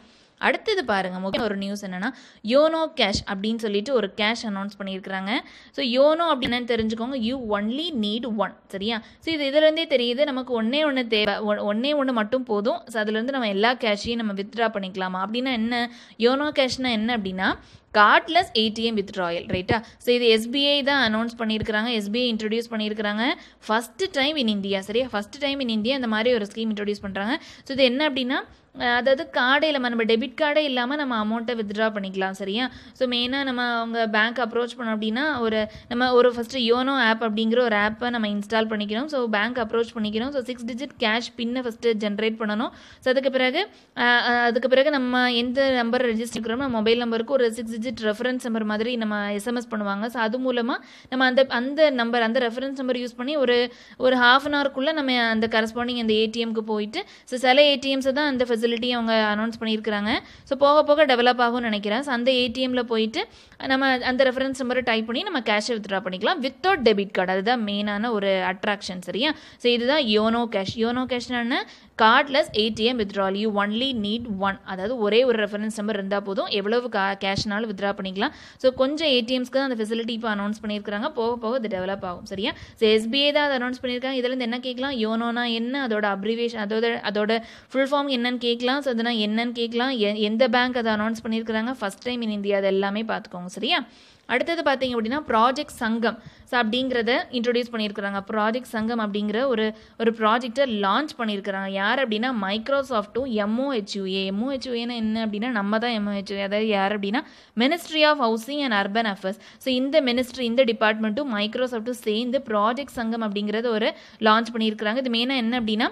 Speaker 1: அடுத்தது பாருங்க, முக்கிய ஒரு நியூஸ் என்னன்னா யோனோ கேஷ் அப்படின்னு சொல்லிட்டு ஒரு கேஷ் அனௌன்ஸ் பண்ணியிருக்கிறாங்க. ஸோ யோனோ அப்படின்னு தெரிஞ்சுக்கோங்க, யூ ஒன்லி நீட் 1. சரியா, ஸோ இதுலேருந்தே தெரியுது நமக்கு ஒன்னே தேவை, ஒன்று மட்டும் போதும். ஸோ அதுலேருந்து நம்ம எல்லா கேஷையும் நம்ம வித்ட்ரா பண்ணிக்கலாமா அப்படின்னா என்ன, யோனோ கேஷ்னா என்ன அப்படின்னா கார்ட்லெஸ் ATM வித்ட்ராயல். ரைட்டா, ஸோ இது SBI தான் அனௌன்ஸ் பண்ணியிருக்கிறாங்க, SBI இன்ட்ரடியூஸ் பண்ணியிருக்கிறாங்க ஃபர்ஸ்ட் டைம் இன் இந்தியா. சரியா, ஃபர்ஸ்ட் டைம் இன் இந்தியா இந்த மாதிரி ஒரு ஸ்கீம் இன்ட்ரடியூஸ் பண்ணுறாங்க. ஸோ இது என்ன அப்படின்னா அதாவது கார்டே இல்லாமல் நம்ம டெபிட் கார்டே இல்லாமல் நம்ம அமௌண்ட்டை வித்ட்ரா பண்ணிக்கலாம். சரியா, ஸோ மெயினாக நம்ம அவங்க பேங்க் அப்ரோச் பண்ணோம் அப்படின்னா நம்ம ஃபஸ்ட்டு யோனோ ஆப் அப்படிங்கிற ஒரு ஆப்பை நம்ம இன்ஸ்டால் பண்ணிக்கணும். ஸோ பேங்க் அப்ரோச் பண்ணிக்கணும். ஸோ 6 digit கேஷ் பின்னை ஃபஸ்ட்டு ஜென்ரேட் பண்ணணும். ஸோ அதுக்கு பிறகு நம்ம எந்த நம்பர் ரெஜிஸ்டர் இருக்கிறோமோ மொபைல் நம்பருக்கு ஒரு 6 டிஜிட் ரெஃபரன்ஸ் நம்பர் மாதிரி நம்ம எஸ்எம்எஸ் பண்ணுவாங்க. ஸோ அது மூலமாக நம்ம அந்த நம்பர் அந்த ரெஃபரன்ஸ் நம்பர் யூஸ் பண்ணி ஒரு ஹாஃப் அன் ஹவர்க்குள்ளே நம்ம அந்த கரஸ்பாண்டிங் அந்த ஏடிஎம்க்கு போயிட்டு ஸோ சில ஏடிஎம்ஸை தான் அந்த ஃபெசிலிட்டி அவங்க அனௌன்ஸ் பண்ணியிருக்கிறாங்க. ஸோ போக போக டெவலப் ஆகும்னு நினைக்கிறேன். ஸோ அந்த ஏடிஎம்மில் போயிட்டு நம்ம அந்த ரெஃபரன்ஸ் நம்பரை டைப் பண்ணி நம்ம கேஷை வித்ட்ரா பண்ணிக்கலாம் வித்தவுட் டெபிட் கார்டு. அதுதான் மெயினான ஒரு அட்ராக்ஷன். சரியா? ஸோ இதுதான் யோனோ கேஷ். யோனோ கேஷ்னா cardless ATM withdrawal. You only need one, அதாவது ஒரே ஒரு ரெஃபரன்ஸ் நம்பர் இருந்தால் போதும், எவ்வளவு கேஷ்னாலும் வித்ட்ரா பண்ணிக்கலாம். ஸோ கொஞ்சம் ஏடிஎம்ஸ்க்கு தான் அந்த ஃபெசிலிட்டி இப்போ அனௌன்ஸ் பண்ணியிருக்காங்க. போக போக அது டெவலப் ஆகும். சரியா? ஸோ எஸ்பிஐ தான் அதை அனௌன்ஸ் பண்ணியிருக்காங்க. இதுலேருந்து என்ன கேட்கலாம்? யோனோனா என்ன, அதோட அப்ரிவேஷன், அதோட ஃபுல் ஃபார்ம் என்னன்னு கேட்கலாம். ஸோ அதுனா என்னன்னு கேட்கலாம். எந்த பேங்க் அதை அனௌன்ஸ் பண்ணியிருக்கிறாங்க, ஃபர்ஸ்ட் டைம் இன் இந்தியா, அது எல்லாமே பார்த்துக்கோங்க. சரியா? அடுத்தது பார்த்தீங்க அப்படின்னா ப்ராஜெக்ட் சங்கம். ஸோ அப்படிங்கிறத இன்ட்ரடியூஸ் பண்ணியிருக்கிறாங்க. ப்ராஜெக்ட் சங்கம் அப்படிங்கிற ஒரு ப்ராஜெக்டை லான்ச் பண்ணியிருக்கிறாங்க. யார் அப்படின்னா மைக்ரோசாஃப்ட்டும் MOHUA. MOHUAனா என்ன அப்படின்னா நம்ம தான் MOHUA. அதாவது யார் அப்படின்னா ministry of housing and urban affairs. So இந்த மினிஸ்ட்ரி, இந்த டிபார்ட்மெண்ட்டும் மைக்ரோசாஃப்ட்டும் சேர்ந்து ப்ராஜெக்ட் சங்கம் அப்படிங்கிறத ஒரு லான்ச் பண்ணியிருக்கிறாங்க. இது மெயினாக என்ன அப்படின்னா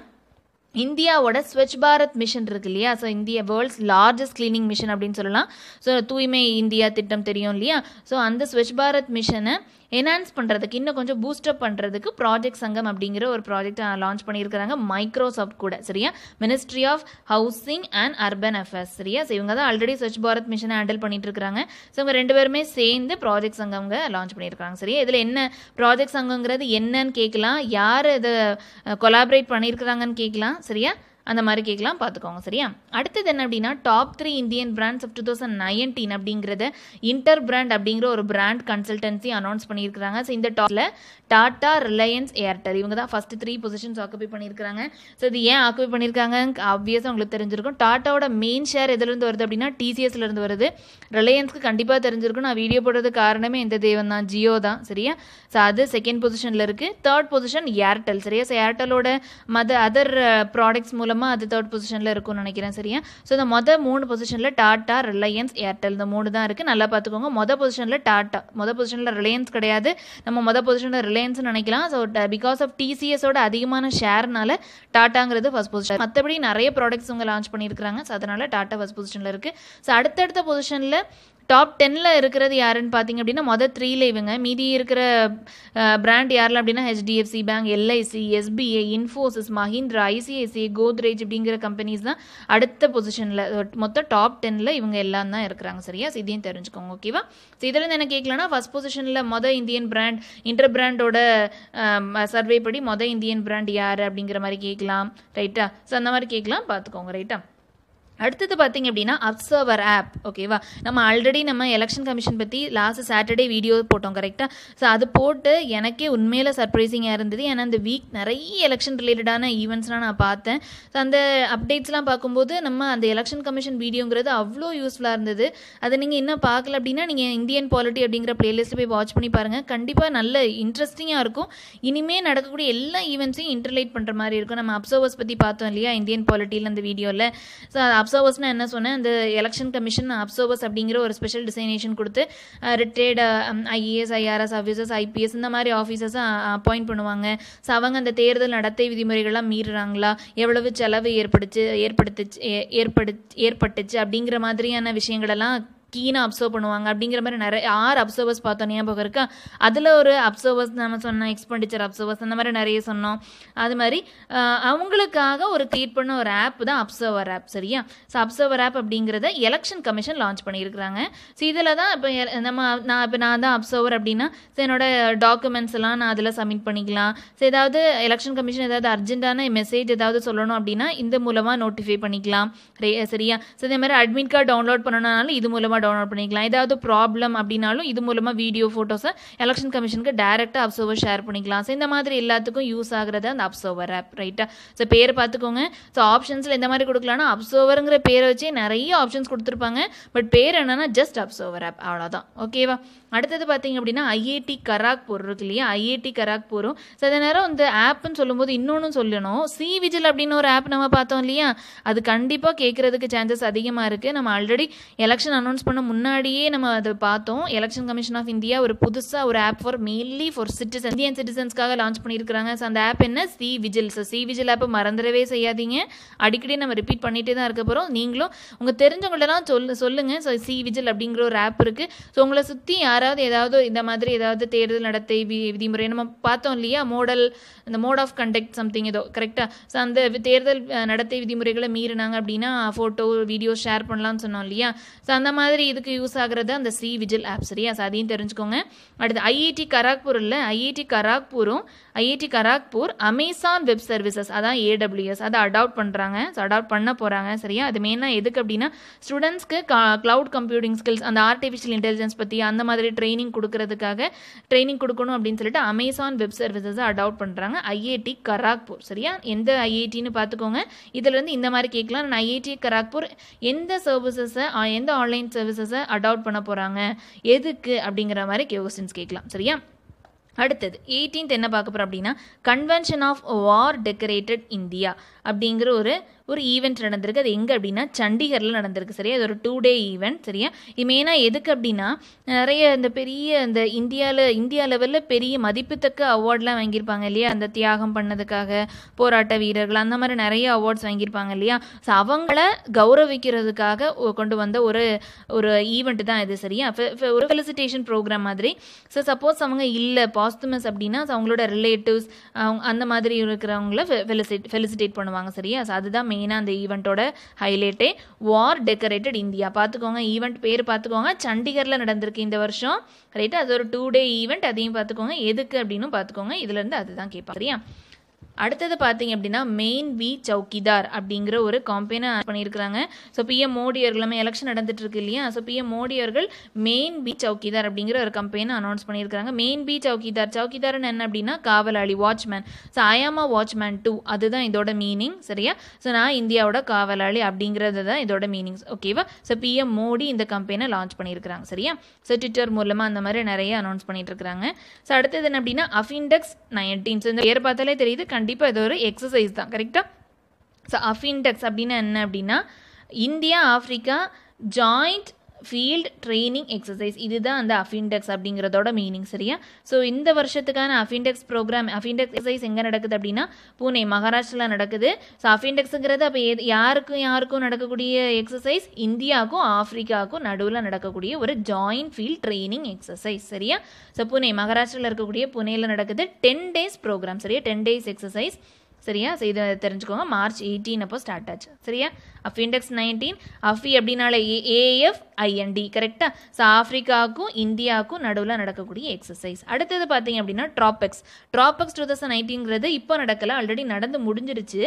Speaker 1: இந்தியாவோட ஸ்வச் பாரத் மிஷன் இருக்கு இல்லையா? So India world's largest cleaning mission அப்படின்னு சொல்லலாம். ஸோ தூய்மை இந்தியா திட்டம் தெரியும் இல்லையா? ஸோ அந்த ஸ்வச் பாரத் மிஷனை என்ஹான்ஸ் பண்ணுறதுக்கு, இன்னும் கொஞ்சம் பூஸ்டப் பண்ணுறதுக்கு ப்ராஜெக்ட் சங்கம் அப்படிங்கிற ஒரு ப்ராஜெக்ட் லான்ச் பண்ணியிருக்கிறாங்க மைக்ரோசாஃப்ட் கூட. சரியா? Ministry of housing and urban affairs. சரியா? ஸோ இவங்க தான் ஆல்ரெடி ஸ்வச் பாரத் மிஷனை ஹேண்டில் பண்ணிட்டு இருக்காங்க. ஸோ இவங்க ரெண்டு பேருமே சேர்ந்து ப்ராஜெக்ட் சங்கம் லான்ச் பண்ணியிருக்காங்க. சரியா? இதில் என்ன ப்ராஜெக்ட் சங்கங்கிறது என்னன்னு கேட்கலாம், யார் இதை கொலாபரேட் பண்ணியிருக்கிறாங்கன்னு கேட்கலாம். சரியா? அந்த மாதிரி கேட்கலாம், பார்த்துக்கோங்க. சரியா? அடுத்தது என்ன அப்படின்னா டாப் 3 இந்தியன் பிராண்ட்ஸ் ஆஃப் 2019 அப்படிங்கிறத இன்டர் பிராண்ட் அப்படிங்கிற ஒரு பிராண்ட் கன்சல்டன்சி அனௌன்ஸ் பண்ணியிருக்கிறாங்க. ஸோ இந்த டாப்ல டாடா, ரிலையன்ஸ், ஏர்டெல் இவங்க தான் ஃபர்ஸ்ட் 3 பொசிஷன்ஸ் ஆக்குபை பண்ணியிருக்காங்க. ஸோ இது ஏன் ஆக்குபை பண்ணியிருக்காங்க ஆப்வியஸாக உங்களுக்கு தெரிஞ்சிருக்கும். டாட்டாவோட மெயின் ஷேர் எதுலேருந்து வருது அப்படின்னா டிசிஎஸ்லேருந்து வருது. ரிலையன்ஸ்க்கு கண்டிப்பாக தெரிஞ்சிருக்கும். நான் வீடியோ போடுறதுக்கு காரணமே இந்த தேவன் தான், ஜியோ தான். சரியா? ஸோ அது செகண்ட் பொசிஷனில் இருக்குது. Third position Airtel. சரியா? ஸோ ஏர்டெலோட அதர் ப்ராடக்ட்ஸ் மூலமாக அது தேர்ட் பொசிஷனில் இருக்கும்னு நினைக்கிறேன். சரியா? ஸோ இந்த மொதல் 3 பொசிஷனில் டாடா, ரிலையன்ஸ், ஏர்டெல் இந்த 3 தான் இருக்குது. நல்லா பார்த்துக்கோங்க. மொதல் பொசிஷனில் டாட்டா, மொதல் பொசிஷனில் ரிலையன்ஸ் கிடையாது. நம்ம மொதல் பொசிஷனில் ரிலையன்ஸ் நினைக்கலாம். ஸோ பிகாஸ் ஆஃப் டிசிஎஸோட அதிகமான ஷேர்னால டாட்டாங்கிறது ஃபர்ஸ்ட் பொசிஷன். மற்றபடி நிறைய ப்ராடக்ட்ஸ் அவங்க லான்ச் பண்ணியிருக்காங்க. ஸோ அதனால டாட்டா ஃபர்ஸ்ட் பொசிஷனில் இருக்குது. ஸோ அடுத்தடுத்த பொசிஷனில் டாப் 10ல் இருக்கிறது யாருன்னு பார்த்தீங்க அப்படின்னா மொதல் 3ல் இவங்க. மீதி இருக்கிற பிராண்ட் யாரில் அப்படின்னா HDFC bank, LIC, SBI, Infosys, Mahindra, ICICI, Godrej இப்படிங்கிற கம்பெனிஸ் தான் அடுத்த பொசிஷனில். மொத்தம் டாப் 10ல் இவங்க எல்லாம் தான் இருக்கிறாங்க. சரியா? ஸோ இதையும் தெரிஞ்சுக்கோங்க. ஓகேவா? ஸோ இதில் என்ன கேட்கலாம்னா ஃபர்ஸ்ட் பொசிஷனில் மொதல் இந்தியன் பிராண்ட், இன்டர் பிராண்டோட சர்வே படி மொதல் இந்தியன் பிராண்ட் யார் அப்படிங்கிற மாதிரி கேட்கலாம். ரைட்டா? ஸோ அந்த மாதிரி கேட்கலாம், பார்த்துக்கோங்க. ரைட்டா? அடுத்தது பார்த்தீங்க அப்படின்னா அப்சர்வர் ஆப். ஓகேவா? நம்ம ஆல்ரெடி நம்ம எலெக்ஷன் கமிஷன் பற்றி லாஸ்ட் சாட்டர்டே வீடியோ போட்டோம். கரெக்டாக? ஸோ அது போட்டு எனக்கே உண்மையில் சர்ப்ரைசிங்காக இருந்தது. ஏன்னா இந்த வீக் நிறைய எலெக்ஷன் ரிலேட்டடான ஈவெண்ட்ஸ்லாம் நான் பார்த்தேன். ஸோ அந்த அப்டேட்ஸ்லாம் பார்க்கும்போது நம்ம அந்த எலெக்ஷன் கமிஷன் வீடியோங்கிறது அவ்வளோ யூஸ்ஃபுல்லாக இருந்தது. அதை நீங்கள் இன்னும் பார்க்கல அப்படின்னா நீங்கள் இந்தியன் பாலிட்டி அப்படிங்கிற பிளேலிஸ்ட்டில் போய் வாட்ச் பண்ணி பாருங்கள். கண்டிப்பாக நல்ல இன்ட்ரெஸ்டிங்காக இருக்கும். இனிமேல் நடக்கக்கூடிய எல்லா ஈவெண்ட்ஸையும் இன்டர்லைட் பண்ணுற மாதிரி இருக்கும். நம்ம அப்சர்வர்ஸ் பற்றி பார்த்தோம் இல்லையா இந்தியன் பாலிட்டியில் அந்த வீடியோவில். ஸோ அப்சர்வர்ஸ்னா என்ன சொன்னேன், அந்த எலெக்ஷன் கமிஷன் அப்சர்வர்ஸ் அப்படிங்கிற ஒரு ஸ்பெஷல் டிசைனேஷன் கொடுத்து retired IAS, IRS officers, IPS இந்த மாதிரி ஆஃபீஸர்ஸை அப்பாயிண்ட் பண்ணுவாங்க. ஸோ அவங்க அந்த தேர்தல் நடத்தை விதிமுறைகள்லாம் மீறுறாங்களா, எவ்வளவு செலவு ஏற்பட்டுச்சு அப்படிங்கிற மாதிரியான விஷயங்களெல்லாம் கீனாக அப்சர்வ் பண்ணுவாங்க. அப்படிங்கிற மாதிரி நிறைய 6 அப்சர்வர்ஸ் பார்த்தோம். ஞாபகம் இருக்கா? அதில் ஒரு அப்சர்வர்ஸ் நம்ம சொன்னோம், எக்ஸ்பெண்டிச்சர் அப்சர்வர்ஸ் அந்த மாதிரி நிறைய சொன்னோம். அது மாதிரி அவங்களுக்காக ஒரு கிரியேட் பண்ண ஒரு ஆப் தான் அப்சர்வர் ஆப். சரியா? ஸோ அப்சர்வர் ஆப் அப்படிங்கிறத எலெக்ஷன் கமிஷன் லான்ச் பண்ணியிருக்கிறாங்க. ஸோ இதில் தான் இப்போ நான் தான் அப்சர்வர் அப்படின்னா என்னோட டாக்குமெண்ட்ஸ் எல்லாம் நான் அதில் சப்மிட் பண்ணிக்கலாம். ஸோ ஏதாவது எலெக்ஷன் கமிஷன் ஏதாவது அர்ஜென்ட்டான மெசேஜ் ஏதாவது சொல்லணும் அப்படின்னா இந்த மூலமாக நோட்டிஃபை பண்ணிக்கலாம். சரியா? ஸோ இதே மாதிரி அட்மிட் கார்டு டவுன்லோட் பண்ணனாலும் இது மூலமாக டவுன்லோட் பண்ணிக்கலாம். ஏதாவது ப்ராப்ளம் அப்படின்னாலும் இது மூலமாக வீடியோ ஃபோட்டோஸை எலெக்ஷன் கமிஷனுக்கு டைரெக்டாக அப்சர்வர் ஷேர் பண்ணிக்கலாம். ஸோ இந்த மாதிரி எல்லாத்துக்கும் யூஸ் ஆகுறது அந்த அப்சர்வர் ஆப். ரைட்டா? ஸோ பேர் பார்த்துக்கோங்க. ஸோ ஆப்ஷன்ஸில் எந்த மாதிரி கொடுக்கலாம்னா அப்சர்வருங்கிற பேரை வச்சு நிறைய ஆப்ஷன்ஸ் கொடுத்துருப்பாங்க. பட் பேர் என்னன்னா ஜஸ்ட் அப்சர்வர் ஆப், அவ்வளோதான். ஓகேவா? அடுத்தது பார்த்தீங்க அப்படின்னா ஐஐடி கராக்பூர் இருக்கு இல்லையா, ஐஐடி கராக்பூரும். ஸோ அதே நேரம் இந்த ஆப்னு சொல்லும்போது இன்னொன்று சொல்லணும், சி விஜில் அப்படின்னு ஒரு ஆப் நம்ம பார்த்தோம் இல்லையா, அது கண்டிப்பாக கேட்குறதுக்கு சான்சஸ் அதிகமாக இருக்குது. நம்ம ஆல்ரெடி எலெக்ஷன் அனௌன்ஸ் பண்ண முன்னாடியே நம்ம அதை பார்த்தோம். எலெக்ஷன் கமிஷன் ஆஃப் இந்தியா ஒரு புதுசாக ஒரு app for mainly for citizen, Indian சிட்டிசன்ஸ்க்காக லான்ச் பண்ணியிருக்காங்க. ஸோ அந்த ஆப் என்ன, C vigil. So C vigil ஆப்பை மறந்துடவே செய்யாதீங்க, அடிக்கடி நம்ம ரிப்பீட் பண்ணிகிட்டே தான் இருக்க போகிறோம். நீங்களும் உங்கள் தெரிஞ்சவங்களெல்லாம் சொல்லுங்கள். ஸோ சி விஜில் அப்படிங்கிற ஒரு ஆப் இருக்குது. ஸோ உங்களை சுற்றி யாராவது ஏதாவது இந்த மாதிரி ஏதாவது தேர்தல் நடத்தை விதிமுறை நம்ம பார்த்தோம் இல்லையா, இந்த மோட் ஆஃப் கண்டக்ட் சம்திங் ஏதோ கரெக்டாக. ஸோ அந்த தேர்தல் நடத்தை விதிமுறைகளை மீறினாங்க அப்படின்னா ஃபோட்டோ வீடியோ ஷேர் பண்ணலாம்னு சொன்னோம் இல்லையா. ஸோ அந்த மாதிரி இதுக்கு யூஸ் ஆகிறது அந்த சி விஜில் ஆப். சரியா, ஸோ அதையும் தெரிஞ்சுக்கோங்க. அடுத்து ஐஐடி கராக்பூர் இல்லை, IIT Kharagpur Amazon web services, அதான் ஏடபிள்யூஎஸ், அதை அடாப்ட் பண்ணுறாங்க. ஸோ அடாப்ட் பண்ண போகிறாங்க. சரியா, அது மெயினாக எதுக்கு அப்படின்னா ஸ்டூடெண்ட்ஸ்க்கு கிளவுட் கம்ப்யூட்டிங் ஸ்கில்ஸ், அந்த ஆர்டிஃபிஷியல் இன்டெலிஜென்ஸ் பற்றி அந்த மாதிரி ட்ரைனிங் கொடுக்கணும் அப்படின்னு சொல்லிட்டு அமேசான் வெப் சர்வீசஸை அடாப்ட் பண்ணுறாங்க ஐஐடி கராக்பூர். சரியா, எந்த ஐஐடின்னு பார்த்துக்கோங்க. இதுலேருந்து இந்த மாதிரி கேட்கலாம், நான் ஐஐடி கராக்பூர் எந்த சர்வீசஸை, எந்த ஆன்லைன் சர்வீசஸை அடாப்ட் பண்ண போகிறாங்க, எதுக்கு அப்படிங்கிற மாதிரி கொஸ்டின்ஸ் கேட்கலாம். சரியா, அடுத்தது 18th என்ன பார்க்க போகிறோம் அப்படின்னா convention of war decorated India அப்படிங்கிற ஒரு ஈவெண்ட் நடந்திருக்கு. அது எங்கே அப்படின்னா சண்டிகரில் நடந்திருக்கு. சரியா, அது ஒரு 2 day ஈவெண்ட். சரியா, இது மெயினாக எதுக்கு அப்படின்னா நிறைய இந்த பெரிய இந்த இந்தியா லெவலில் பெரிய மதிப்புத்தக்க அவார்ட்லாம் வாங்கியிருப்பாங்க இல்லையா, அந்த தியாகம் பண்ணதுக்காக போராட்ட வீரர்கள் அந்த மாதிரி நிறைய அவார்ட்ஸ் வாங்கியிருப்பாங்க இல்லையா. ஸோ அவங்கள கௌரவிக்கிறதுக்காக கொண்டு வந்த ஒரு ஈவெண்ட் தான் இது. சரியா, ஒரு ஃபெலிசிட்டேஷன் ப்ரோக்ராம் மாதிரி. ஸோ சப்போஸ் அவங்க இல்லை பாஸ்துமஸ் அப்படின்னா அவங்களோட ரிலேட்டிவ்ஸ் அந்த மாதிரி இருக்கிறவங்கள ஃபெலிசிட்டேட் பண்ணுவாங்க. சரியா, ஸோ அதுதான் மெயினாக அந்த ஈவெண்ட்டோட ஹைலைட்டே, வார் டெக்கரேட்டட் இந்தியா. பார்த்துக்கோங்க, ஈவெண்ட் பேர் பார்த்துக்கோங்க, சண்டிகரில் நடந்திருக்கு இந்த வருஷம். ரைட்டா, அது ஒரு 2 day ஈவெண்ட், அதையும் பார்த்துக்கோங்க, எதுக்கு அப்படின்னு பார்த்துக்கோங்க. இதுலேருந்து அதுதான் கேட்பாங்க. சரியா, அடுத்தது பார்த்தீங்க அப்படின்னா மெயின் வி சௌக்கிதார் அப்படிங்கிற ஒரு காம்பெயினை பண்ணியிருக்கிறாங்க. ஸோ பிஎம் மோடி அவர்கள், நம்ம எலெக்ஷன் நடந்துட்டு இருக்கு இல்லையா, ஸோ பிஎம் மோடி அவர்கள் மெயின் பி சௌக்கிதார் அப்படிங்கிற ஒரு கம்பெயினை அனௌன்ஸ் பண்ணியிருக்காங்க. மெயின் பி சௌக்கிதார்னு என்ன அப்படின்னா காவலாளி, வாட்ச்மேன். ஸோ ஐயாமா வாட்ச்மேன் 2, அதுதான் இதோட மீனிங். சரியா, ஸோ நான் இந்தியாவோட காவலாளி அப்படிங்கிறது தான் இதோட மீனிங்ஸ். ஓகேவா, ஸோ பிஎம் மோடி இந்த கம்பெயினை லான்ச் பண்ணியிருக்கிறாங்க. சரியா, ஸோ ட்விட்டர் மூலமாக அந்த மாதிரி நிறைய அனௌன்ஸ் பண்ணிட்டு இருக்காங்க. ஸோ அடுத்தது என்ன அப்படின்னா அஃபிண்டெக்ஸ் 19. ஸோ இந்த பேர் பார்த்தாலே தெரியுது, கண்டிப்பாக இது ஒரு எக்ஸசைஸ் தான். கரெக்டாக, ஸோ அஃபிண்டெக்ஸ் அப்படின்னா என்ன அப்படின்னா India Africa joint field training exercise, இதுதான் அந்த அஃபிண்டெக்ஸ் அப்படிங்கிறதோட மீனிங். சரியா, ஸோ இந்த வருஷத்துக்கான அஃபிண்டெக்ஸ் ப்ரோக்ராம், அஃபிண்டெக்ஸ் எக்ஸசைஸ் எங்கே நடக்குது அப்படின்னா புனே, மகாராஷ்டிராவில் நடக்குது. ஸோ அஃபிண்டெக்ஸுங்கிறது அப்போ யாருக்கும் நடக்கக்கூடிய எக்ஸசைஸ், இந்தியாவுக்கும் ஆஃப்ரிக்காவுக்கும் நடுவில் நடக்கக்கூடிய ஒரு ஜாயிண்ட் ஃபீல்ட் ட்ரைனிங் எக்ஸசைஸ். சரியா, ஸோ புனே, மகாராஷ்டிராவில் இருக்கக்கூடிய புனேயில் நடக்குது. 10 days ப்ரோக்ராம். சரியா, 10 days எக்ஸசைஸ். சரியா, ஸோ இதை தெரிஞ்சுக்கோங்க. மார்ச் 18 அப்போ ஸ்டார்ட் ஆச்சு. சரியா, அஃபிண்டெக்ஸ் 19, அஃபி அப்படின்னால AFIND, கரெக்டாக. ஸோ ஆஃப்ரிக்காவுக்கும் இந்தியாவுக்கும் நடுவில் நடக்கக்கூடிய எக்ஸசைஸ். அடுத்தது பார்த்தீங்க அப்படின்னா ட்ராபெக்ஸ் 2019ங்கிறது இப்போ நடக்கலை, ஆல்ரெடி நடந்து முடிஞ்சிருச்சு.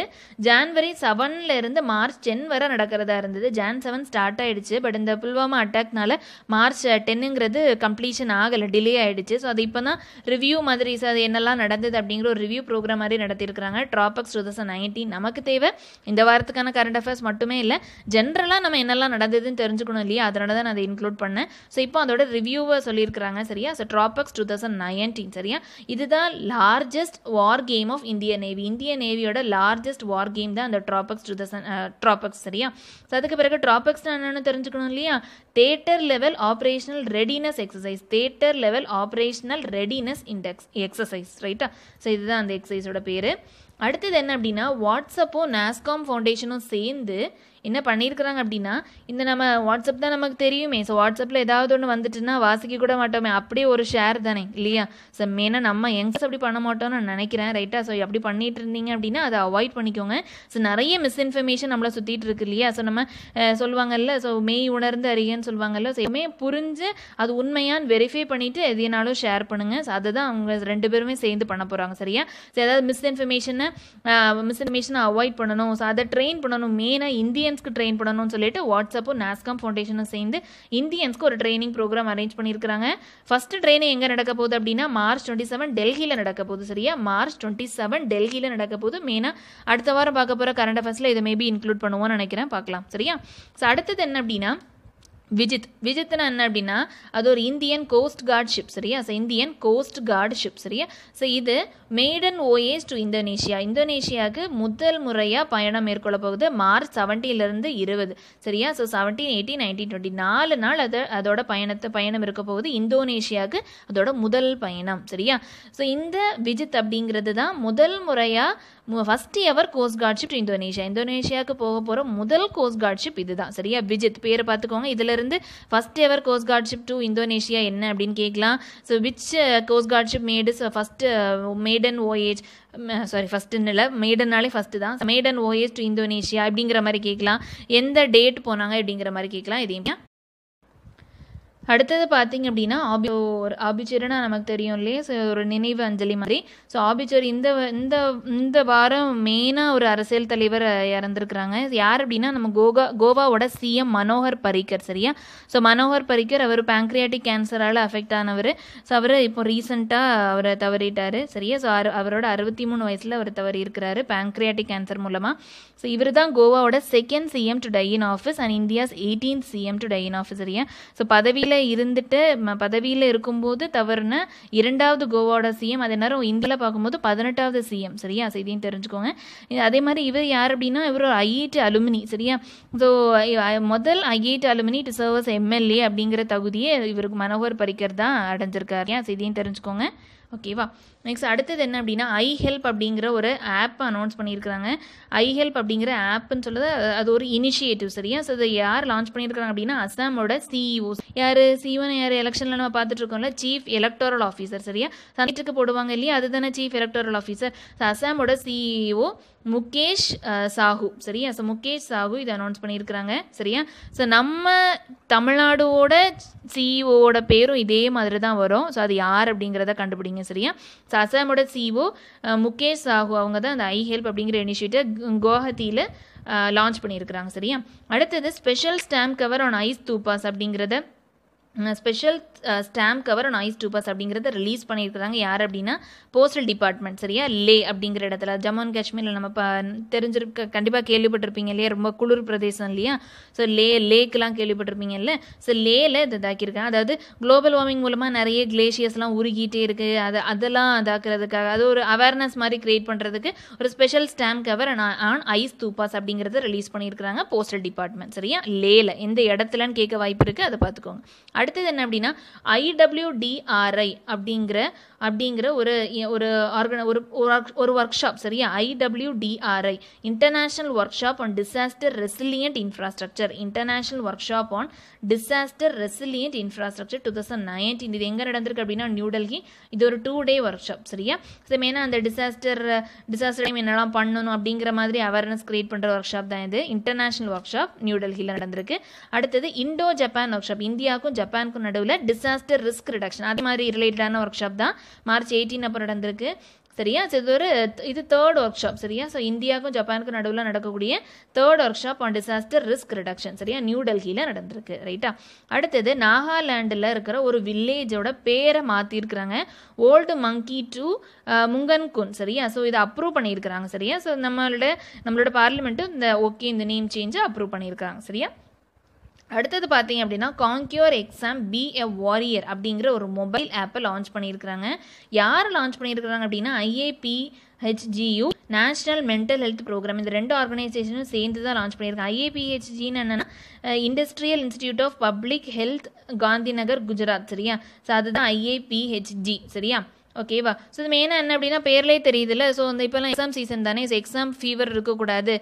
Speaker 1: January 7 March 10 வரை நடக்கிறதா இருந்தது. Jan 7 ஸ்டார்ட் ஆகிடுச்சு. பட் இந்த புல்வாமா அட்டாக்னால March 10ங்கிறது கம்ப்ளீஷன் ஆகலை, டிலே ஆகிடுச்சு. ஸோ அது இப்போ தான் ரிவ்யூ மாதிரி, ஸோ அது என்னெல்லாம் நடந்தது அப்படிங்கிற ஒரு ரிவ்யூ ப்ரோக்ராம் மாதிரி நடத்தியிருக்கிறாங்க. ட்ராபெக்ஸ் 2019 நமக்கு தேவை இந்த வாரத்துக்கான கரண்ட் அஃபேர்ஸ் மட்டுமே இல்லை, ஜென்ரலாக நம்ம என்னெல்லாம் நடந்ததுன்னு தெரிஞ்சுக்கணும் இல்லையா, அதனால தான் நான் அதை இன்க்ளூட் பண்ணேன். ஸோ இப்போ அதோட ரிவ்யூவை சொல்லியிருக்கிறாங்க. சரியா, ஸோ ட்ராபெக்ஸ் 2019. சரியா, இதுதான் largest war game of Indian Navy. Indian நேவியோட லார்ஜஸ்ட் வார் கேம் தான் அந்த ட்ராபெக்ஸ். சரியா, ஸோ அதுக்கு பிறகு ட்ராபெக்ஸ் என்னன்னு தெரிஞ்சுக்கணும் இல்லையா, theatre level operational readiness exercise, theatre level operational readiness index exercise. ரைட்டா, ஸோ இதுதான் அந்த எக்ஸசைஸோட பேர். அடுத்தது என்ன அப்படின்னா வாட்ஸ்அப்பும் நாஸ்காம் ஃபவுண்டேஷனும் சேர்ந்து என்ன பண்ணியிருக்கிறாங்க அப்படின்னா, இந்த நம்ம வாட்ஸ்அப் தான் நமக்கு தெரியுமே, ஸோ வாட்ஸ்அப்பில் ஏதாவது ஒன்று வந்துட்டுன்னா வாசிக்க கூட மாட்டோமே, அப்படியே ஒரு ஷேர் தானே இல்லையா. ஸோ மெயினாக நம்ம யங்ஸ் அப்படி பண்ண மாட்டோம்னு நான் நினைக்கிறேன். ரைட்டாக, ஸோ அப்படி பண்ணிட்டு இருந்தீங்க அப்படின்னா அதை அவாய்ட் பண்ணிக்கோங்க. ஸோ நிறைய மிஸ்இன்ஃபர்மேஷன் நம்மளை சுற்றிட்டு இருக்கு இல்லையா. ஸோ நம்ம சொல்லுவாங்கல்ல, ஸோ மெய் உணர்ந்து அறியன்னு சொல்லுவாங்கல்ல, ஸோ எதுவுமே புரிஞ்சு அது உண்மையான்னு வெரிஃபை பண்ணிவிட்டு எதுனாலும் ஷேர் பண்ணுங்கள். ஸோ அதை தான் அவங்க 2 பேருமே சேர்ந்து பண்ண போகிறாங்க. சரியா, ஸோ ஏதாவது மிஸ்இன்ஃபர்மேஷனை அவாய்ட் பண்ணணும், ஸோ அதை ட்ரெயின் பண்ணணும், மெயினாக இந்தியன்ஸ்க்கு ட்ரெயின் பண்ணணும்னு சொல்லிட்டு வாட்ஸ்அப்பும் நாஸ்காம் ஃபவுண்டேஷனும் சேர்ந்து இந்தியன்ஸ்க்கு ஒரு ட்ரைனிங் ப்ரோக்ராம் அரேஞ்ச் பண்ணியிருக்காங்க. ஃபர்ஸ்ட் ட்ரைனிங் எங்கே நடக்க போகுது அப்படின்னா March 27 டெல்லியில் நடக்க போகுது. சரியா, March 27 டெல்லியில் நடக்க போகுது. மெயினாக அடுத்த வாரம் பார்க்க போகிற கரண்ட் அஃபேர்ஸில் இதை மேபி இன்க்ளூட் பண்ணுவோம்னு நினைக்கிறேன், பார்க்கலாம். சரியா, ஸோ அடுத்தது என்ன அப்படின்னா விஜித்னா என்ன அப்படின்னா அது ஒரு இந்தியன் கோஸ்ட் கார்ட் ஷிப் சரியா. So Indian coast guard ship சரியா. ஸோ இது மெய்டன் ஓஏஸ் டு இந்தோனேஷியாவுக்கு முதல் முறையாக பயணம் மேற்கொள்ள போகுது மார்ச் 17லேருந்து 20 சரியா. ஸோ 17, 18, 19, 20 4 நாள் அதோட பயணம் இருக்க போகுது இந்தோனேஷியாவுக்கு, அதோட முதல் பயணம் சரியா. ஸோ இந்த விஜித் அப்படிங்கிறது தான் முதல் முறையாக first ever coast guard ship to இந்தோனேஷியாவுக்கு போக போகிற முதல் கோஸ்ட் கார்ட் ஷிப் இதுதான் சரியா. விஜித் பேரை பார்த்துக்கோங்க. இதிலிருந்து first ever coast guard ship to Indonesia என்ன அப்படின்னு கேட்கலாம். So which coast guard ship made first maiden voyage ஃபர்ஸ்ட்னு இல்லை, மேடன்னாலே ஃபர்ஸ்ட் தான். மேடன் ஓஏஜ் டு இந்தோனேஷியா அப்படிங்கிற மாதிரி கேட்கலாம். எந்த டேட் போனாங்க அப்படிங்கிற மாதிரி கேட்கலாம். இதையும் அடுத்தது பார்த்தீங்க அப்படின்னா ஆபிச்சூரினா நமக்கு தெரியும் இல்லையே. ஸோ ஒரு நினைவு அஞ்சலி மாதிரி. ஸோ ஆபிச்சூரி இந்த வாரம் மெயினாக ஒரு அரசியல் தலைவர் இறந்துருக்குறாங்க. யார் அப்படின்னா நம்ம கோவாவோட சிஎம் மனோகர் பரிக்கர் சரியா. ஸோ மனோகர் பரிக்கர் அவர் பேங்க்ரியாட்டிக் கேன்சரால் அஃபெக்ட் ஆனவர். ஸோ அவர் இப்போ ரீசெண்டாக அவரை தவறிட்டார் சரியா. ஸோ அவரோட 63 வயசில் அவர் தவறி இருக்கிறாரு பேங்க்ரியாட்டிக் கேன்சர் மூலமாக. ஸோ இவர் தான் கோவாவோட second CM to die in office and India's 18th CM to die in office சரியா. ஸோ பதவியில் இருக்கும்போது தவறுன 2வது கோவாவோட சிஎம். அதே நேரம் இந்தியாவில் பார்க்கும்போது 18வது சிஎம் சரியா. ஸோ இதையும் தெரிஞ்சுக்கோங்க. அதே மாதிரி இவர் யார் அப்படின்னா இவர் ஒரு ஐஐடி அலுமினி சரியா. ஸோ முதல் IIT alumni to serve as MLA அப்படிங்கிற தகுதியை இவருக்கு மனோகர் பரிக்கர் தான் அடைஞ்சிருக்காரு. ஸோ இதையும் தெரிஞ்சுக்கோங்க. ஓகேவா. நெக்ஸ்ட் அடுத்தது என்ன அப்படின்னா ஐ ஹெல்ப் அப்படிங்கிற ஒரு ஆப் அனௌன்ஸ் பண்ணியிருக்கிறாங்க. ஐ ஹெல்ப் அப்படிங்கிற ஆப்னு சொல்லுது அது ஒரு இனிஷியேட்டிவ் சரியா. ஸோ அதை யார் லான்ச் பண்ணியிருக்காங்க அப்படின்னா அசாமோட சிஇஓ. யார் சிஇஓன்னு யார் எலெக்ஷனில் நம்ம பார்த்துட்டு இருக்கோம்ல, சீஃப் எலக்டோரல் ஆஃபீஸர் சரியா. சீட்டுக்கு போடுவாங்க இல்லையா, அதுதானே சீஃப் எலக்டோரல் ஆஃபீஸர். ஸோ அசாமோட சிஇஓ முகேஷ் சாஹூ சரியா. ஸோ முகேஷ் சாஹூ இதை அனௌன்ஸ் பண்ணியிருக்கிறாங்க சரியா. ஸோ நம்ம தமிழ்நாடோட சிஇஓவோட பேரும் இதே மாதிரி தான் வரும். ஸோ அது யார் அப்படிங்கிறத கண்டுபிடிங்க சரியா. ஸோ அசாமோட சிஇஓ முகேஷ் சாஹூ அவங்க தான் அந்த ஐ ஹெல்ப் அப்படிங்கிற இனிஷியேட்டிவ் குவஹாத்தியில் லான்ச் பண்ணியிருக்கிறாங்க சரியா. அடுத்தது ஸ்பெஷல் ஸ்டாம்ப் கவர் ஆன் ஐஸ் தூபாஸ் அப்படிங்கிறத ஸ்பெஷல் ஸ்டாம்ப் கவர் ஆன் ஐஸ் டூபாஸ் அப்படிங்கிறத ரிலீஸ் பண்ணியிருக்கிறாங்க. யார் அப்படின்னா போஸ்டல் டிபார்ட்மெண்ட் சரியா. லே அப்படிங்கிற இடத்துல ஜம்மு அண்ட் காஷ்மீரில் நம்ம கண்டிப்பாக கேள்விப்பட்டிருப்பீங்க இல்லையா, ரொம்ப குளிர் பிரதேசம் இல்லையா. ஸோ லேக்கெலாம் கேள்விப்பட்டிருப்பீங்க இல்லை. ஸோ லேல இதை இதாக்கியிருக்காங்க. அதாவது குளோபல் வார்மிங் மூலமாக நிறைய கிளேஷியர்ஸ்லாம் உருகிட்டே இருக்குது. அதெல்லாம் இதாக்குறதுக்காக அது ஒரு அவேர்னஸ் மாதிரி கிரியேட் பண்ணுறதுக்கு ஒரு ஸ்பெஷல் ஸ்டாம்ப் கவர் ஆன் ஐஸ் தூபாஸ் அப்படிங்கிறத ரிலீஸ் பண்ணியிருக்கிறாங்க போஸ்டல் டிபார்ட்மெண்ட் சரியா. லேல எந்த இடத்துலன்னு கேட்க வாய்ப்பு இருக்குது, அதை பார்த்துக்கோங்க. அடுத்தது என்ன அப்படின்னா IWDRI அப்படிங்கிற ஒரு ஒர்க் ஷாப் சரியா. IWDRI international work shop on disaster resilient infrastructure 2019 இது எங்கே நடந்திருக்கு அப்படின்னா நியூ டெல்லி. இது ஒரு 2 day ஒர்க் ஷாப் சரியா. ஸோ மெயினாக அந்த டிசாஸ்டர் டைம் என்னெல்லாம் பண்ணணும் அப்படிங்கிற மாதிரி அவேர்னஸ் கிரியேட் பண்ணுற ஒர்க் ஷாப் தான் இது. இன்டர்நேஷனல் ஒர்க் ஷாப் நியூ டெல்லியில் நடந்திருக்கு. அடுத்தது இண்டோ ஜப்பான் ஒர்க் ஷாப், இந்தியாவுக்கும் ஜப்பானுக்கும் நடுவில் டிசாஸ்டர் ரிஸ்க் ரிடக்ஷன் அதே மாதிரி ரிலேட்டடான ஒர்க் ஷாப் தான் மார்ச் 18 அப்போ நடந்திருக்கு சரியா. ஸோ இது 3rd ஒர்க் ஷாப் சரியா. ஸோ இந்தியாவுக்கும் ஜப்பானுக்கும் நடுவில் நடக்கக்கூடிய 3rd work shop on disaster risk reduction சரியா நியூ டெல்லியில் நடந்திருக்கு ரைட்டா. அடுத்தது நாகாலாண்டில் இருக்கிற ஒரு வில்லேஜோட பேரை மாற்றிருக்கிறாங்க. ஓல்டு மங்கி டு முங்கன்குன் சரியா. ஸோ இதை அப்ரூவ் பண்ணியிருக்கிறாங்க சரியா. ஸோ நம்மளோட பார்லிமெண்ட்டு இந்த நேம் சேஞ்சை அப்ரூவ் பண்ணியிருக்காங்க சரியா. அடுத்தது பார்த்தீங்க அப்படின்னா கான்க்யூர் எக்ஸாம் பி எ வாரியர் அப்படிங்கிற ஒரு மொபைல் ஆப்பை லான்ச் பண்ணியிருக்கிறாங்க. யார் லான்ச் பண்ணியிருக்கிறாங்க அப்படின்னா IAPHGU national mental health programme. இந்த 2 ஆர்கனைசேஷனும் சேர்ந்து தான் லான்ச் பண்ணியிருக்காங்க. IAPHGன்னு என்னென்னா industrial institute of public health Gandhinagar Gujarat சரியா. ஸோ அதுதான் IAPHG சரியா. ஓகேவா. ஸோ இது மெயினாக என்ன அப்படின்னா பேர்லேயே தெரியுதுல்ல. ஸோ இப்போலாம் எக்ஸாம் சீசன் தானே. ஸோ எக்ஸாம் ஃபீவர் இருக்கக்கூடாது.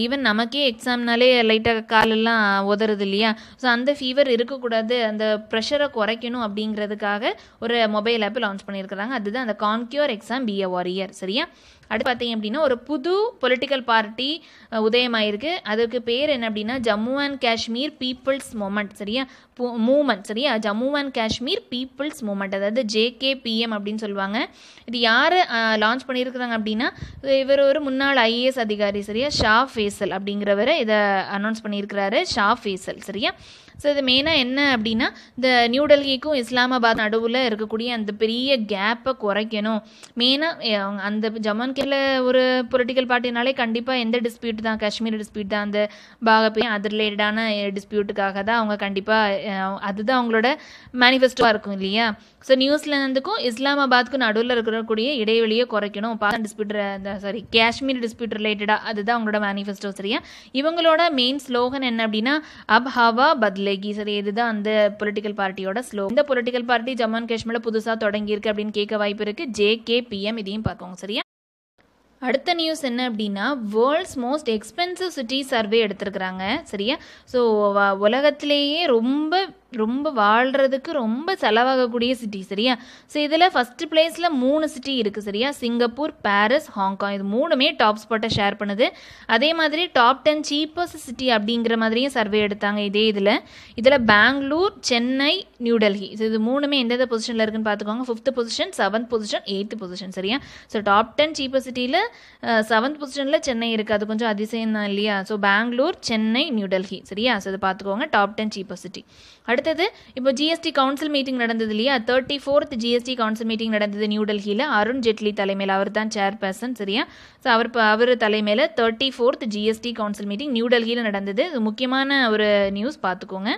Speaker 1: ஈவன் நமக்கே எக்ஸாம்னாலே லைட்டாக காலெல்லாம் உதறது இல்லையா. ஸோ அந்த ஃபீவர் இருக்கக்கூடாது, அந்த ப்ரெஷரை குறைக்கணும் அப்படிங்கிறதுக்காக ஒரு மொபைல் ஆப் லான்ச் பண்ணியிருக்கிறாங்க. அதுதான் அந்த கான்க்யூர் எக்ஸாம் பி எ வாரியர் சரியா. அடுத்து பார்த்தீங்க அப்படின்னா ஒரு புது பொலிட்டிக்கல் பார்ட்டி உதயமாயிருக்கு. அதுக்கு பேர் என்ன அப்படின்னா Jammu and Kashmir people's movement சரியா. Jammu and Kashmir people's movement, அதாவது JKPM அப்படின்னு சொல்லுவாங்க. இது யார் லான்ச் பண்ணியிருக்கிறாங்க அப்படின்னா இவர் ஒரு முன்னாள் IAS அதிகாரி சரியா. ஷா ஃபேசல் அப்படிங்கிறவர் இதை அனௌன்ஸ் பண்ணியிருக்கிறாரு. ஷா ஃபேசல் சரியா. ஸோ இது மெயினாக என்ன அப்படின்னா இந்த நியூ டெல்லிக்கும் இஸ்லாமாபாத் நடுவில் இருக்கக்கூடிய அந்த பெரிய கேப்பை குறைக்கணும். மெயினாக அந்த ஜம்மு அண்ட் நமக்கு ஒரு பொலிட்டிக்கல் பார்ட்டினாலே கண்டிப்பாக எந்த டிஸ்பியூட் தான், காஷ்மீர் டிஸ்பியூட் தான், அந்த பாகப்பையும் அது ரிலேட்டடான டிஸ்பியூட்டுக்காக தான் அவங்க கண்டிப்பாக அதுதான் அவங்களோட மேனிஃபெஸ்டோவாக இருக்கும் இல்லையா. ஸோ நியூசிலாந்துக்கும் இஸ்லாமாபாத்துக்கும் நடுவில் இருக்கக்கூடிய இடைவெளியை குறைக்கணும், காஷ்மீர் டிஸ்பியூட் ரிலேட்டடாக, அதுதான் அவங்களோட மேனிஃபெஸ்டோ சரியா. இவங்களோட மெயின் ஸ்லோகன் என்ன அப்படின்னா அப் ஹவா பத்லேகி சரி. இதுதான் அந்த பொலிட்டிக்கல் பார்ட்டியோட ஸ்லோகன். இந்த பொலிட்டிக்கல் பார்ட்டி ஜம்மு அண்ட் காஷ்மீரில் புதுசாக தொடங்கியிருக்கு அப்படின்னு கேட்க வாய்ப்பு இருக்குது. JKPM இதையும் பார்க்கோங்க சரியா. அடுத்த நியூஸ் என்ன அப்படின்னா world's most expensive city survey எடுத்திருக்கிறாங்க சரியா. ஸோ உலகத்திலேயே ரொம்ப ரொம்ப வாழ்கிறதுக்கு ரொம்ப செலவாகக்கூடிய சிட்டி சரியா. ஸோ இதில் ஃபஸ்ட்டு பிளேஸில் 3 சிட்டி இருக்குது சரியா. சிங்கப்பூர், பாரிஸ், ஹாங்காங், இது 3மே டாப் ஸ்பாட்டை ஷேர் பண்ணுது. அதே மாதிரி டாப் 10 சீப்பஸ்ட் சிட்டி அப்படிங்கிற மாதிரியும் சர்வே எடுத்தாங்க இதே இதில் பெங்களூர், சென்னை, நியூ டெல்லி, இது 3மே எந்தெந்த பொசிஷனில் இருக்குன்னு பார்த்துக்கோங்க. 5th position, 7th position, 8th position சரியா. ஸோ டாப் 10 சீப்பஸ்ட் சிட்டியில் 7th பொசிஷனில் சென்னை இருக்குது, அது கொஞ்சம் அதிசயம் தான் இல்லையா. ஸோ பெங்களூர், சென்னை, நியூ டெல்லி சரியா. ஸோ இதை பார்த்துக்கோங்க டாப் 10 சீப்பஸ்ட் சிட்டி. அடுத்தது இப்போ GST கவுன்சில் மீட்டிங் நடந்தது இல்லையா. 34th GST கவுன்சில் மீட்டிங் நடந்தது நியூ டெல்லியில். அருண் ஜேட்லி தலைமையில், அவர் தான் சேர்பர்சன் சரியா. ஸோ அவர் தலைமையில் 34th GST council meeting new டெல்லியில் நடந்தது. இது முக்கியமான ஒரு நியூஸ் பார்த்துக்கோங்க.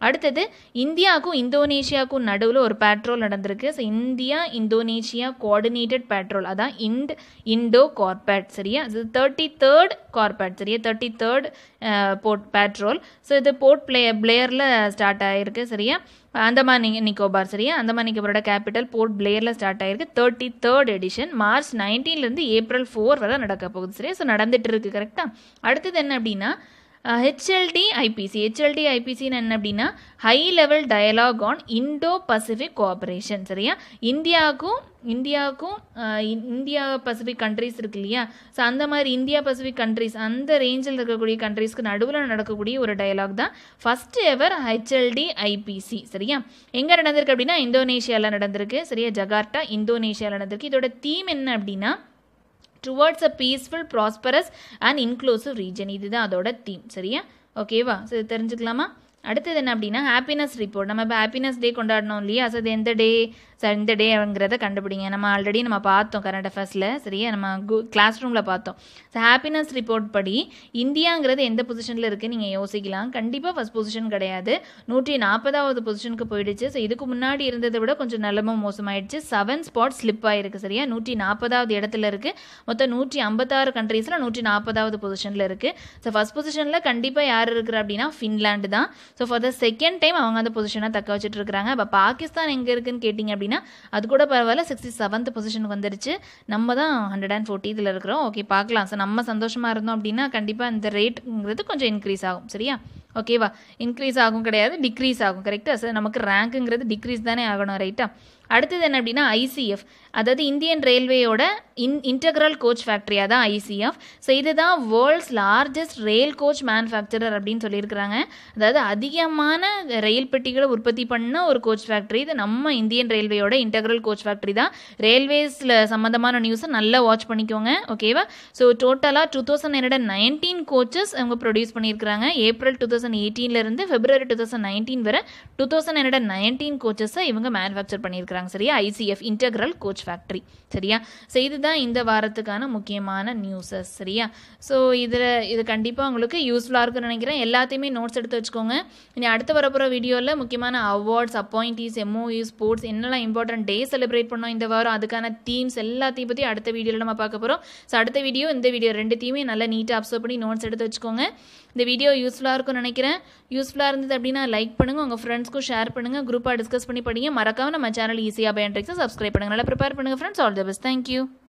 Speaker 1: அடுத்தது இந்தியாவுக்கும் இந்தோனேஷியாவுக்கும் நடுவில் ஒரு பேட்ரோல் நடந்திருக்கு. So India Indonesia coordinated patrol, அதான் இண்டோ கார்பேட் சரியா. இது 33rd கார்பேட் சரியா, 33rd போர்ட் பேட்ரோல். ஸோ இது போர்ட் பிளேயரில் ஸ்டார்ட் ஆகிருக்கு சரியா. அந்தமான் நிக்கோபார் சரியா. அந்தமான் நிக்கோபாரோட கேபிட்டல் போர்ட் பிளேயரில் ஸ்டார்ட் ஆகிருக்கு. 33rd எடிஷன் மார்ச் 19 ஏப்ரல் 4 வரை நடக்க போகுது சரியா. ஸோ நடந்துட்டு இருக்கு கரெக்டாக. அடுத்தது என்ன அப்படின்னா HLD IPCன்னு என்ன அப்படின்னா high level dialogue on Indo Pacific cooperation சரியா. இந்தியா பசிபிக் கண்ட்ரிஸ் இருக்கு இல்லையா. ஸோ அந்த மாதிரி இந்தியா பசிபிக் கண்ட்ரிஸ் அந்த ரேஞ்சில் இருக்கக்கூடிய கண்ட்ரிஸ்க்கு நடுவில் நடக்கக்கூடிய ஒரு டயலாக் தான் ஃபர்ஸ்ட் எவர் HLD IPC சரியா. எங்கே நடந்திருக்கு அப்படின்னா இந்தோனேஷியாவில் நடந்திருக்கு சரியா. ஜகார்ட்டா இந்தோனேஷியாவில் நடந்திருக்கு. இதோட தீம் என்ன அப்படின்னா towards a peaceful, prosperous and inclusive region, இதுதான் அதோட தீம் சரியா. ஓகேவா. ஸோ இது தெரிஞ்சுக்கலாமா. அடுத்தது என்ன அப்படின்னா ஹாப்பினஸ் ரிப்போர்ட். நம்ம இப்போ ஹாப்பினஸ் டே கொண்டாடணும் இல்லையா. ஸோ அது எந்த டே சார் இந்த டேங்கிறத கண்டுபிடிங்க. நம்ம ஆல்ரெடி பார்த்தோம் கரண்ட் அஃபேர்ஸில் சரியா, நம்ம கிளாஸ் ரூமில் பார்த்தோம். ஸோ ஹாப்பினஸ் ரிப்போர்ட் படி இந்தியாங்கிறது எந்த பொசிஷனில் இருக்குது நீங்கள் யோசிக்கலாம். கண்டிப்பாக ஃபஸ்ட் பொசிஷன் கிடையாது, 140வது பொசிஷனுக்கு போயிடுச்சு. ஸோ இதுக்கு முன்னாடி இருந்ததை விட கொஞ்சம் நிலமும் மோசமாயிடுச்சு. 7 ஸ்பாட் ஸ்லிப் ஆகிருக்கு சரியா. 140வது இடத்துல இருக்குது. மொத்தம் 156 கண்ட்ரீஸில் 140வது பொசிஷனில் இருக்குது. ஸோ ஃபஸ்ட் பொசிஷனில் கண்டிப்பாக யார் இருக்கிற அப்படின்னா ஃபின்லாண்டு தான். So for the second time அவங்க அந்த பொசிஷனை தக்க வச்சுட்டு இருக்கிறாங்க. இப்போ பாகிஸ்தான் எங்கே இருக்குன்னு கேட்டிங்க அப்படின்னா அது கூட பரவாயில்ல, 67th பொசிஷனுக்கு வந்துருச்சு. நம்ம தான் 140th இருக்கிறோம். ஓகே பார்க்கலாம். ஸோ நம்ம சந்தோஷமாக இருந்தோம் அப்படின்னா கண்டிப்பாக இந்த ரேட்டுங்கிறது கொஞ்சம் இன்க்ரீஸ் ஆகும் சரியா. ஓகேவா. இன்க்ரீஸ் ஆகும் கிடையாது, டிக்ரீஸ் ஆகும் கரெக்டாக. ஸோ நமக்கு ரேங்க்குங்கிறது டிக்ரீஸ் தானே ஆகணும் ரைட்டா. அடுத்தது என்ன அப்படின்னா ICF, அதாவது இந்தியன் ரயில்வேயோட இன்டெக்ரல் கோச் ஃபேக்ட்ரி, அதான் ICF. ஸோ இதுதான் வேர்ல்ட்ஸ் லார்ஜஸ்ட் ரயில் கோச் மேனுஃபேக்சரர் அப்படின்னு சொல்லியிருக்கிறாங்க. அதாவது அதிகமான ரயில் பெட்டிகளை உற்பத்தி பண்ண ஒரு கோச் ஃபேக்ட்ரி இது நம்ம இந்தியன் ரயில்வேயோட இன்டெக்ரல் கோச் ஃபேக்ட்ரி தான். ரயில்வேஸில் சம்மந்தமான நியூஸை நல்லா வாட்ச் பண்ணிக்கோங்க ஓகேவா. ஸோ டோட்டலாக 2019 கோச்சஸ் அவங்க ப்ரொடியூஸ் பண்ணியிருக்கிறாங்க. ஏப்ரல் 2018 பிப்ரவரி 2019 வரை 2019 கோச்சஸை இவங்க மேனுஃபேக்சர் பண்ணியிருக்காங்க சரியா. ICF இன்டெக்ரல் கோச் ஃபேக்ட்ரி சரியா. ஸோ இதுதான் இந்த வாரத்துக்கான முக்கியமான நியூஸஸ் சரியா. ஸோ இது கண்டிப்பாக உங்களுக்கு யூஸ்ஃபுல்லாக இருக்குன்னு நினைக்கிறேன். எல்லாத்தையுமே நோட்ஸ் எடுத்து வச்சுக்கோங்க. இனி அடுத்து வரப்போகிற வீடியோவில் முக்கியமான அவார்ட்ஸ், அப்பாயிண்டீஸ், MOU, ஸ்போர்ட்ஸ் என்னெல்லாம் இம்பார்ட்டன்ட் டே செலிப்ரேட் பண்ணோம் இந்த வாரம், அதுக்கான தீம்ஸ் எல்லாத்தையும் பற்றி அடுத்த வீடியோவில் நம்ம பார்க்க போகிறோம். ஸோ அடுத்த வீடியோ இந்த வீடியோ ரெண்டுத்தையுமே நல்லா நீட்டாக அப்சர்வ் பண்ணி நோட்ஸ் எடுத்து வச்சுக்கோங்க. இந்த வீடியோ யூஸ்ஃபுல்லாக இருக்கும்னு நினைக்கிறேன். யூஸ்ஃபுல்லாக இருந்தது அப்படின்னா லைக் பண்ணுங்கள், உங்கள் ஃப்ரெண்ட்ஸ்க்கும் ஷேர் பண்ணுங்கள், குரூப்பாக டிஸ்கஸ் பண்ணி படிங்க. மறக்காம நம்ம சேனல் ஈஸியாக பை அண்ட் ட்ரிக்ஸை சப்ஸ்கிரைப் பண்ணுங்கள். நல்லா ப்ரிப்பேர் பண்ணுங்கள் friends. All the best. Thank you.